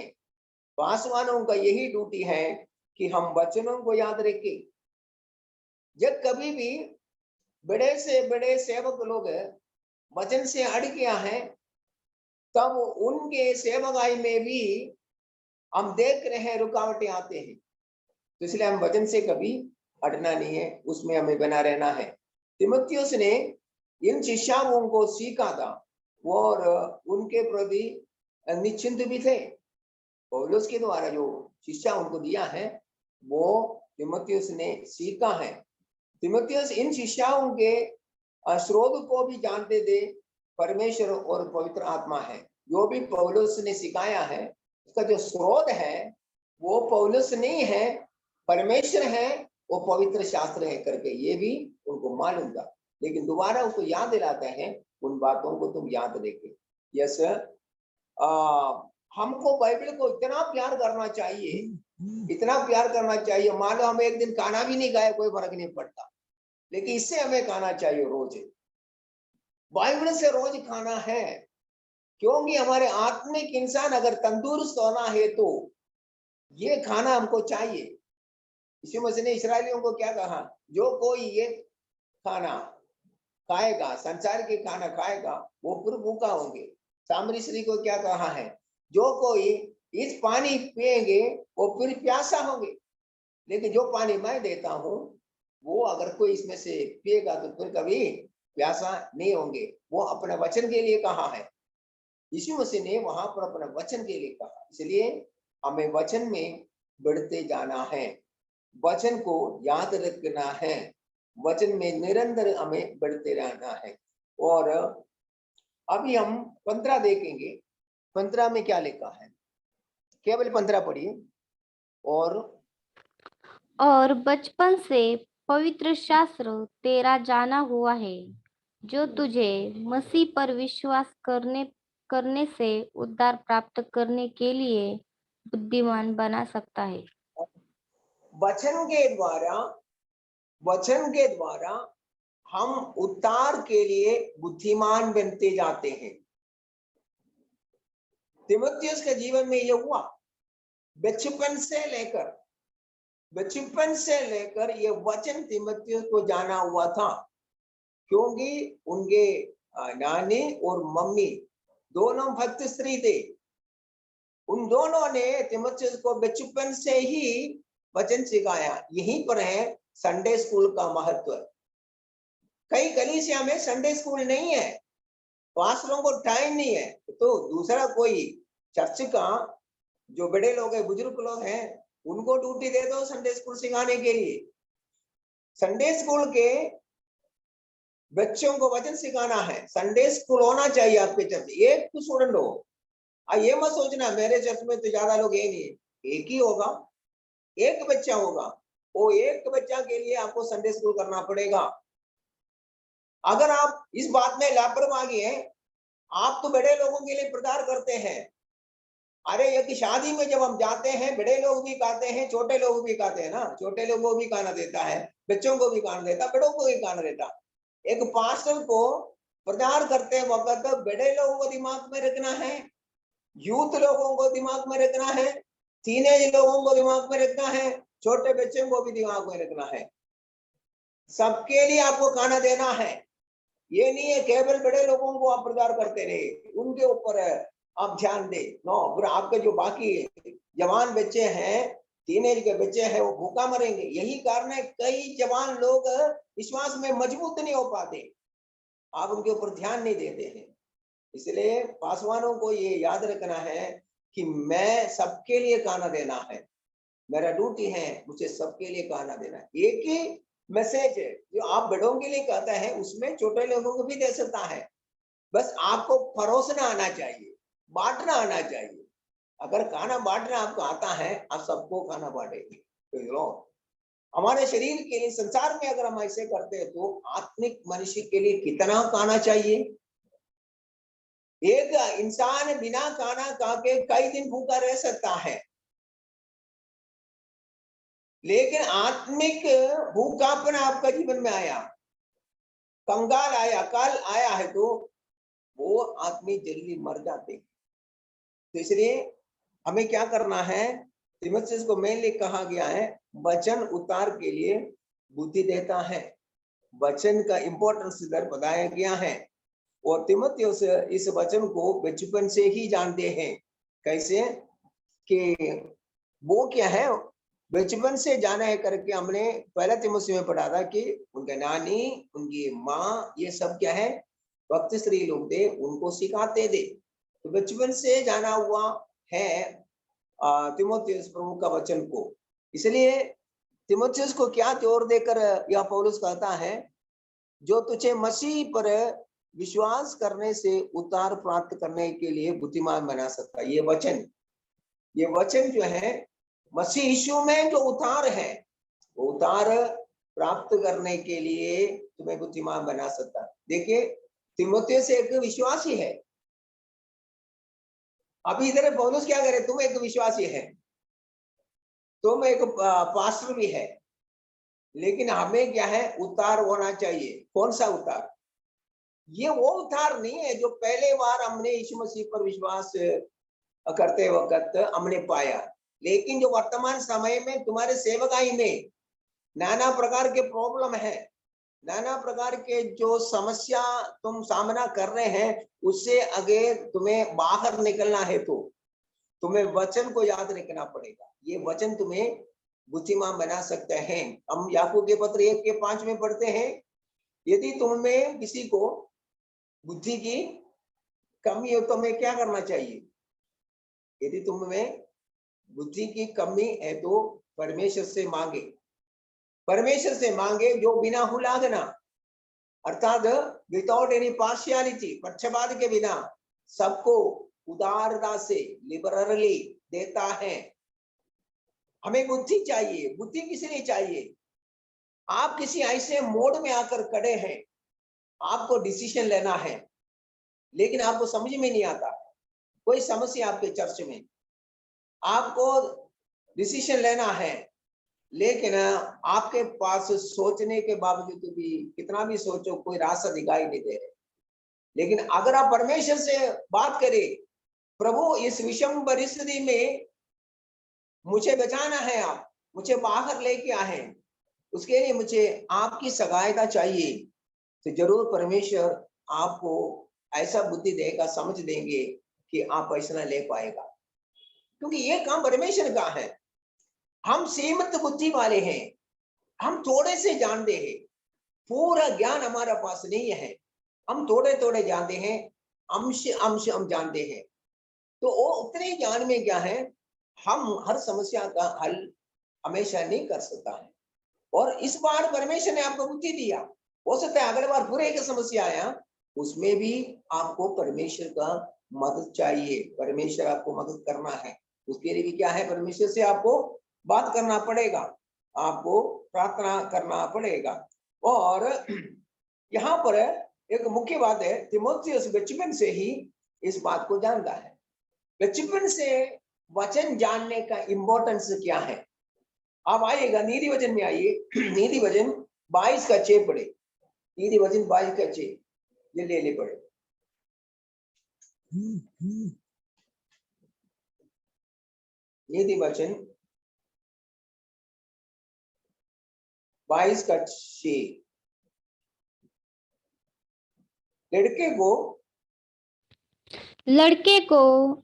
पासवानों का यही ड्यूटी है कि हम वचनों को याद रखें। जब कभी भी बड़े से बड़े सेवक लोग वचन से अड़ गया है तब उनके सेवकाई में भी हम देख रहे हैं रुकावटें आते हैं। तो इसलिए हम वचन से कभी अड़ना नहीं है, उसमें हमें बना रहना है। तीमुथियुस ने इन शिक्षाओं को सीखा था और उनके प्रति निश्चिंत भी थे। पौलुस के द्वारा जो शिक्षा उनको दिया है वो तीमुथियुस ने सीखा है। तीमुथियुस इन शिक्षाओं के स्रोत को भी जानते थे। परमेश्वर और पवित्र आत्मा है। जो भी पौलुस ने सिखाया है उसका जो स्रोत है वो पौलुस नहीं है, परमेश्वर है, वो पवित्र शास्त्र है करके ये भी उनको मालूम था। लेकिन दोबारा उसको याद दिलाते हैं उन बातों को तुम याद रखे। यस, हमको बाइबल को इतना प्यार करना चाहिए, इतना प्यार करना चाहिए। मान लो हम एक दिन खाना भी नहीं खाए कोई फर्क नहीं पड़ता, लेकिन इससे हमें खाना चाहिए रोज। बाइबल से रोज खाना है, क्योंकि हमारे आत्मिक इंसान अगर तंदुरुस्त होना है तो ये खाना हमको चाहिए। यीशु मसीह ने इस्राएलियों को क्या कहा? जो कोई ये खाना खाएगा, संसार के खाना खाएगा, वो फिर भूखा होंगे। सामरी स्त्री को क्या कहा है? जो कोई इस पानी पिएंगे वो फिर प्यासा होंगे, लेकिन जो पानी मैं देता हूं वो अगर कोई इसमें से पिएगा तो फिर कभी प्यासा नहीं होंगे। वो अपने वचन के लिए कहा है। यीशु मसीह ने वहां पर अपने वचन के लिए कहा। इसलिए हमें वचन में बढ़ते जाना है, वचन को याद रखना है, वचन में निरंतर हमें बढ़ते रहना है। और अभी हम 15 देखेंगे। 15 में क्या लिखा है? केवल 15 पढ़िए। और बचपन से पवित्र शास्त्र तेरा जाना हुआ है, जो तुझे मसीह पर विश्वास करने से उद्धार प्राप्त करने के लिए बुद्धिमान बना सकता है। वचन के द्वारा हम उद्धार के लिए बुद्धिमान बनते जाते हैं। तीमुथियुस के जीवन में यह हुआ। बचपन से लेकर ये वचन तीमुथियुस को जाना हुआ था, क्योंकि उनके नानी और मम्मी दोनों भक्त स्त्री थे। उन दोनों ने तीमुथियुस को बचपन से ही वचन सिखाया। यहीं पर है संडे स्कूल का महत्व। कई कलीसिया में संडे स्कूल नहीं है, पास्टरों को टाइम नहीं है, तो दूसरा कोई चर्च का जो बड़े लोग हैं, बुजुर्ग लोग हैं, उनको ड्यूटी दे दो संडे स्कूल सिखाने के लिए। संडे स्कूल के बच्चों को वचन सिखाना है। संडे स्कूल होना चाहिए आपके चर्च। एक तो स्टूडेंट हो, ये मत सोचना मेरे चर्च में तो ज्यादा लोग है नहीं, एक ही होगा, एक बच्चा होगा। वो एक बच्चा के लिए आपको संडे स्कूल करना पड़ेगा। अगर आप इस बात में लापरवाही है, आप तो बड़े लोगों के लिए प्रचार करते हैं। अरे एक शादी में जब हम जाते हैं, बड़े लोग भी खाते हैं, छोटे लोग भी खाते हैं ना। छोटे लोगों को भी खाना देता है, बच्चों को भी खाना देता, बड़ों को भी खाना देता। एक पास्टर को प्रचार करते वक्त बड़े लोगों को दिमाग में रखना है, यूथ लोगों को दिमाग में रखना है, टीनेज लोगों को दिमाग में रखना है, छोटे बच्चों को भी दिमाग में रखना है। सबके लिए आपको खाना देना है। ये नहीं है केवल बड़े लोगों को आप प्रचार करते रहे, उनके ऊपर आप ध्यान दे। नो, फिर आपके जो बाकी जवान बच्चे हैं, टीनेज के बच्चे हैं, वो भूखा मरेंगे। यही कारण है कई जवान लोग विश्वास में मजबूत नहीं हो पाते, आप उनके ऊपर ध्यान नहीं देते हैं। इसलिए पासवानों को ये याद रखना है कि मैं सबके लिए खाना देना है, मेरा ड्यूटी है, मुझे सबके लिए खाना देना है। एक ही मैसेज है जो आप बड़ों के लिए कहता है, उसमें छोटे लोगों को भी दे सकता है। बस आपको परोसना आना चाहिए, बांटना आना चाहिए। अगर खाना बांटना आपको आता है, आप सबको खाना बांटेंगे। तो हमारे शरीर के लिए, संसार में अगर हम ऐसे करते हैं तो आत्मिक मनुष्य के लिए कितना खाना चाहिए? एक इंसान बिना खाना खा के कई दिन भूखा रह सकता है, लेकिन आत्मिक भूखापन आपका जीवन में आया, कंगाल आया, अकाल आया है तो वो आदमी जल्दी मर जाते हैं। तो इसलिए हमें क्या करना है, तिमुथियुस को मेनली कहा गया है वचन उतार के लिए बुद्धि देता है, वचन का इंपॉर्टेंस इधर बताया गया है। और तिमुथियुस इस वचन को बचपन से ही जानते हैं। कैसे कि वो क्या है, बचपन से जाना है करके हमने पहला तिमुथियुस में पढ़ा था कि उनके नानी, उनकी माँ, ये सब क्या है भक्त स्त्री लोग थे, उनको सिखाते थे। तो बचपन से जाना हुआ है तिमुथियुस प्रभु का वचन को। इसलिए तिमुथियुस को क्या जोर देकर यह पौलुस कहता है, जो तुझे मसीह पर विश्वास करने से उद्धार प्राप्त करने के लिए बुद्धिमान बना सकता है। ये वचन जो है मसीह यीशु में जो उद्धार है, वो उद्धार प्राप्त करने के लिए तुम्हें बुद्धिमान बना सकता है। देखिए तिमुथियुस एक विश्वासी है। अभी इधर पौलुस क्या करे, तुम एक विश्वासी है, तुम एक पास्टर भी है, लेकिन हमें क्या है उद्धार होना चाहिए। कौन सा उद्धार? ये वो उद्धार नहीं है जो पहले बार हमने यीशु मसीह पर विश्वास करते वक्त हमने पाया, लेकिन जो वर्तमान समय में तुम्हारे सेवकाई में नाना प्रकार के प्रॉब्लम है, नाना प्रकार के जो समस्या तुम सामना कर रहे हैं, उससे अगर तुम्हें बाहर निकलना है तो तुम्हें वचन को याद रखना पड़ेगा। ये वचन तुम्हें बुद्धिमान बना सकते हैं। हम याकूब के पत्र 1:5 में पढ़ते हैं, यदि तुम में किसी को बुद्धि की कमी हो तो हमें क्या करना चाहिए? यदि तुम में बुद्धि की कमी है तो परमेश्वर से मांगे, परमेश्वर से मांगे जो बिना हुलादना, अर्थात विदाउट एनी पार्शियलिटी, पक्षपात के बिना सबको उदारता से लिबरली देता है। हमें बुद्धि चाहिए। बुद्धि किस लिए चाहिए? आप किसी ऐसे मोड में आकर खड़े हैं, आपको डिसीजन लेना है, लेकिन आपको समझ में नहीं आता, कोई समस्या आपके चर्च में, आपको डिसीजन लेना है, लेकिन आपके पास सोचने के बावजूद भी कितना भी सोचो कोई रास्ता दिखाई नहीं दे रहे। लेकिन अगर आप परमेश्वर से बात करें, प्रभु इस विषम परिस्थिति में मुझे बचाना है, आप मुझे बाहर लेके आए, उसके लिए मुझे आपकी सहायता चाहिए, तो जरूर परमेश्वर आपको ऐसा बुद्धि देगा, समझ देंगे कि आप फैसला ले पाएगा, क्योंकि ये काम परमेश्वर का है। हम सीमित बुद्धि वाले हैं, हम थोड़े से जानते हैं, पूरा ज्ञान हमारा पास नहीं है, हम थोड़े थोड़े जानते हैं, अंश अंश हम जानते हैं। तो वो उतने ज्ञान में क्या है, हम हर समस्या का हल हमेशा नहीं कर सकता है। और इस बार परमेश्वर ने आपको बुद्धि दिया, हो सकता है अगले बार पूरे की समस्या आया, उसमें भी आपको परमेश्वर का मदद चाहिए, परमेश्वर आपको मदद करना है। उसके लिए भी क्या है, परमेश्वर से आपको बात करना पड़ेगा, आपको प्रार्थना करना पड़ेगा। और यहाँ पर एक मुख्य बात है, तिमुथियुस बचपन से ही इस बात को जानता है। बचपन से वचन जानने का इंपॉर्टेंस क्या है? आप आइएगा नीति वचन में, आइए नीति वचन 22:6 पढ़े, नीति वचन 22:6 ये ले पढ़े। नीति वचन 22:6, लड़के को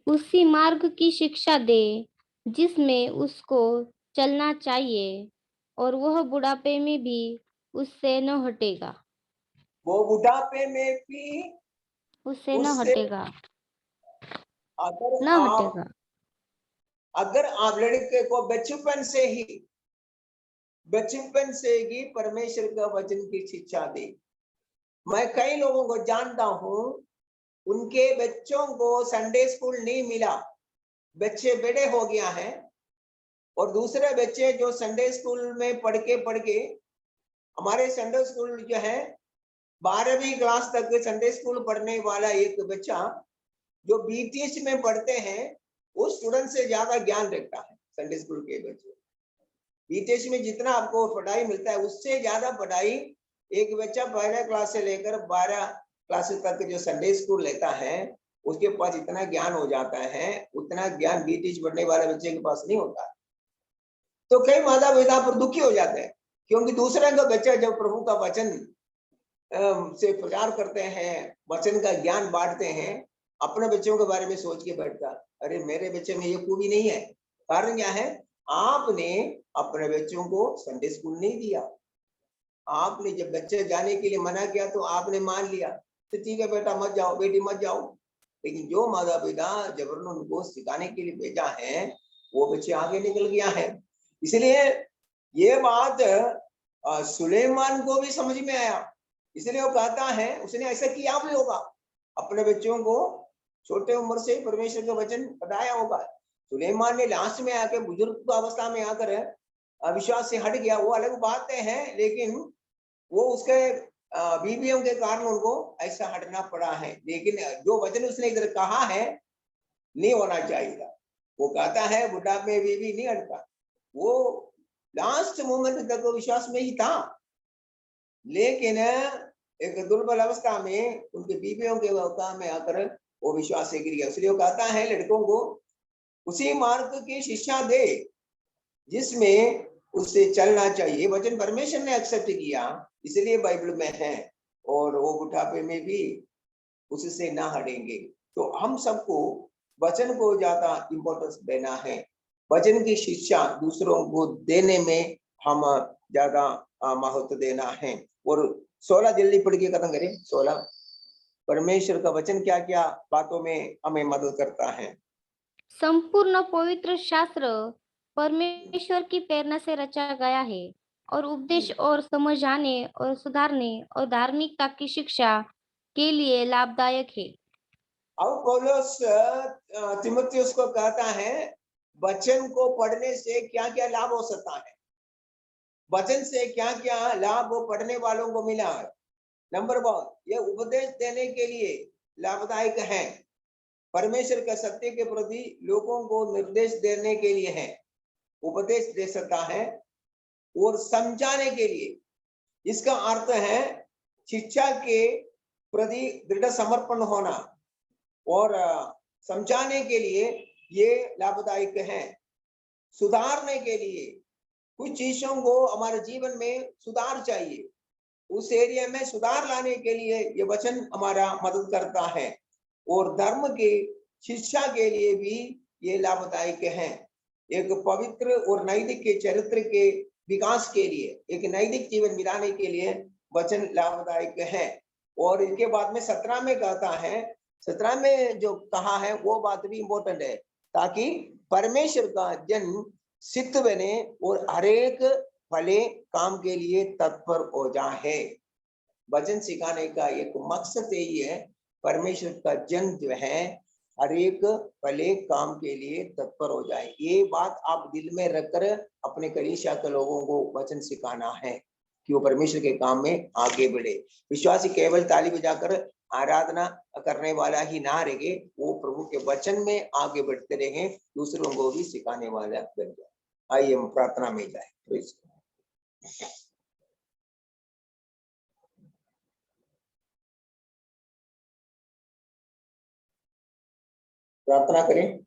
उसी मार्ग की शिक्षा दे जिसमें उसको चलना चाहिए, और वह बुढ़ापे में भी उससे न हटेगा। वो बुढ़ापे में भी उससे न उससे हटेगा, अगर न आप हटेगा। लड़के को बचपन से ही परमेश्वर का वचन की शिक्षा दे। मैं कई लोगों को जानता हूं, उनके बच्चों को संडे स्कूल नहीं मिला, बच्चे बड़े हो गया है, और दूसरे बच्चे जो संडे स्कूल में पढ़ के हमारे संडे स्कूल जो है 12वीं क्लास तक संडे स्कूल पढ़ने वाला एक बच्चा जो बीटीएस में पढ़ते हैं, उस स्टूडेंट से ज्यादा ज्ञान रखता है। संडे स्कूल के बच्चे बीटीएस में जितना आपको पढ़ाई मिलता है, उससे ज्यादा पढ़ाई एक बच्चा पहले क्लास से लेकर 12 क्लासेस तक जो संडे स्कूल लेता है उसके पास इतना ज्ञान हो जाता है, उतना ज्ञान बीटीज पढ़ने वाले बच्चे के पास नहीं होता। तो कई माता पिता पर दुखी हो जाते हैं, क्योंकि दूसरे का बच्चा जब प्रभु का वचन से प्रचार करते हैं, वचन का ज्ञान बांटते हैं, अपने बच्चों के बारे में सोच के बैठता, अरे मेरे बच्चे में ये खूबी नहीं है। कारण क्या है? आपने अपने बच्चों को संडे स्कूल नहीं दिया। आपने जब बच्चे जाने के लिए मना किया तो आपने मान लिया, तो ठीक है बेटा मत जाओ, बेटी मत जाओ। लेकिन जो माता पिता जबरन उनको सिखाने के लिए भेजा है, वो बच्चे आगे निकल गया है। इसलिए ये बात सुलेमान को भी समझ में आया, इसलिए वो कहता है उसने ऐसा किया भी होगा, अपने बच्चों को छोटे उम्र से परमेश्वर का वचन बताया होगा। सुलेमान ने लास्ट में आकर बुजुर्ग अवस्था में आकर अविश्वास से हट गया, वो अलग बात है, लेकिन वो उसके बीवियों के कारण उनको ऐसा हटना पड़ा है। लेकिन जो वचन उसने इधर कहा है नहीं होना चाहिए, वो कहता है बुढ़ापे में बीवी नहीं हटता, वो लास्ट मोमेंट तक वो विश्वास में ही था, लेकिन एक दुर्बल अवस्था में उनके बीवियों के अवस्था में आकर वो विश्वास से गिर गया। इसलिए वो कहता है लड़कों को उसी मार्ग की शिक्षा दे जिसमें उससे चलना चाहिए। वचन परमेश्वर ने एक्सेप्ट किया, इसलिए बाइबल में है, और वो बुढ़ापे में भी उससे ना हटेंगे। तो हम सबको वचन को ज्यादा इंपॉर्टेंस देना है, वचन की शिक्षा दूसरों को देने में हम ज्यादा महत्व देना है। और 16 जल्दी पढ़ के खत्म करें। 16 परमेश्वर का वचन क्या क्या बातों में हमें मदद करता है। संपूर्ण पवित्र शास्त्र परमेश्वर की प्रेरणा से रचा गया है और उपदेश और समझाने और सुधारने और धार्मिकता की शिक्षा के लिए लाभदायक है। अब पौलुस तीमुथियुस को कहता है वचन को पढ़ने से क्या क्या लाभ हो सकता है, वचन से क्या क्या लाभ वो पढ़ने वालों को मिला है। नंबर 1, ये उपदेश देने के लिए लाभदायक है। परमेश्वर के सत्य के प्रति लोगों को निर्देश देने के लिए है, उपदेश दे सकता है। और समझाने के लिए, इसका अर्थ है शिक्षा के प्रति दृढ़ समर्पण होना, और समझाने के लिए ये लाभदायक है। सुधारने के लिए, कुछ चीजों को हमारे जीवन में सुधार चाहिए, उस एरिया में सुधार लाने के लिए ये वचन हमारा मदद करता है। और धर्म की शिक्षा के लिए भी ये लाभदायक है। एक पवित्र और नैतिक के चरित्र के विकास के लिए, एक नैतिक जीवन मिलाने के लिए वचन लाभदायक है। और इसके बाद में 17 में कहता है, 17 में जो कहा है वो बात भी इंपॉर्टेंट है, ताकि परमेश्वर का जन सिद्ध बने और हरेक भले काम के लिए तत्पर हो जाए। वचन सिखाने का एक मकसद यही है, परमेश्वर का जन जो है हर एक भले काम के लिए तत्पर हो जाए। ये बात आप दिल में रखकर अपने कलीसिया के लोगों को वचन सिखाना है कि वो परमेश्वर के काम में आगे बढ़े। विश्वासी केवल ताली बजाकर आराधना करने वाला ही ना रहे, वो प्रभु के वचन में आगे बढ़ते रहे, दूसरों को भी सिखाने वाला बन जाए। आइए हम प्रार्थना में जाए। प्रार्थना करें।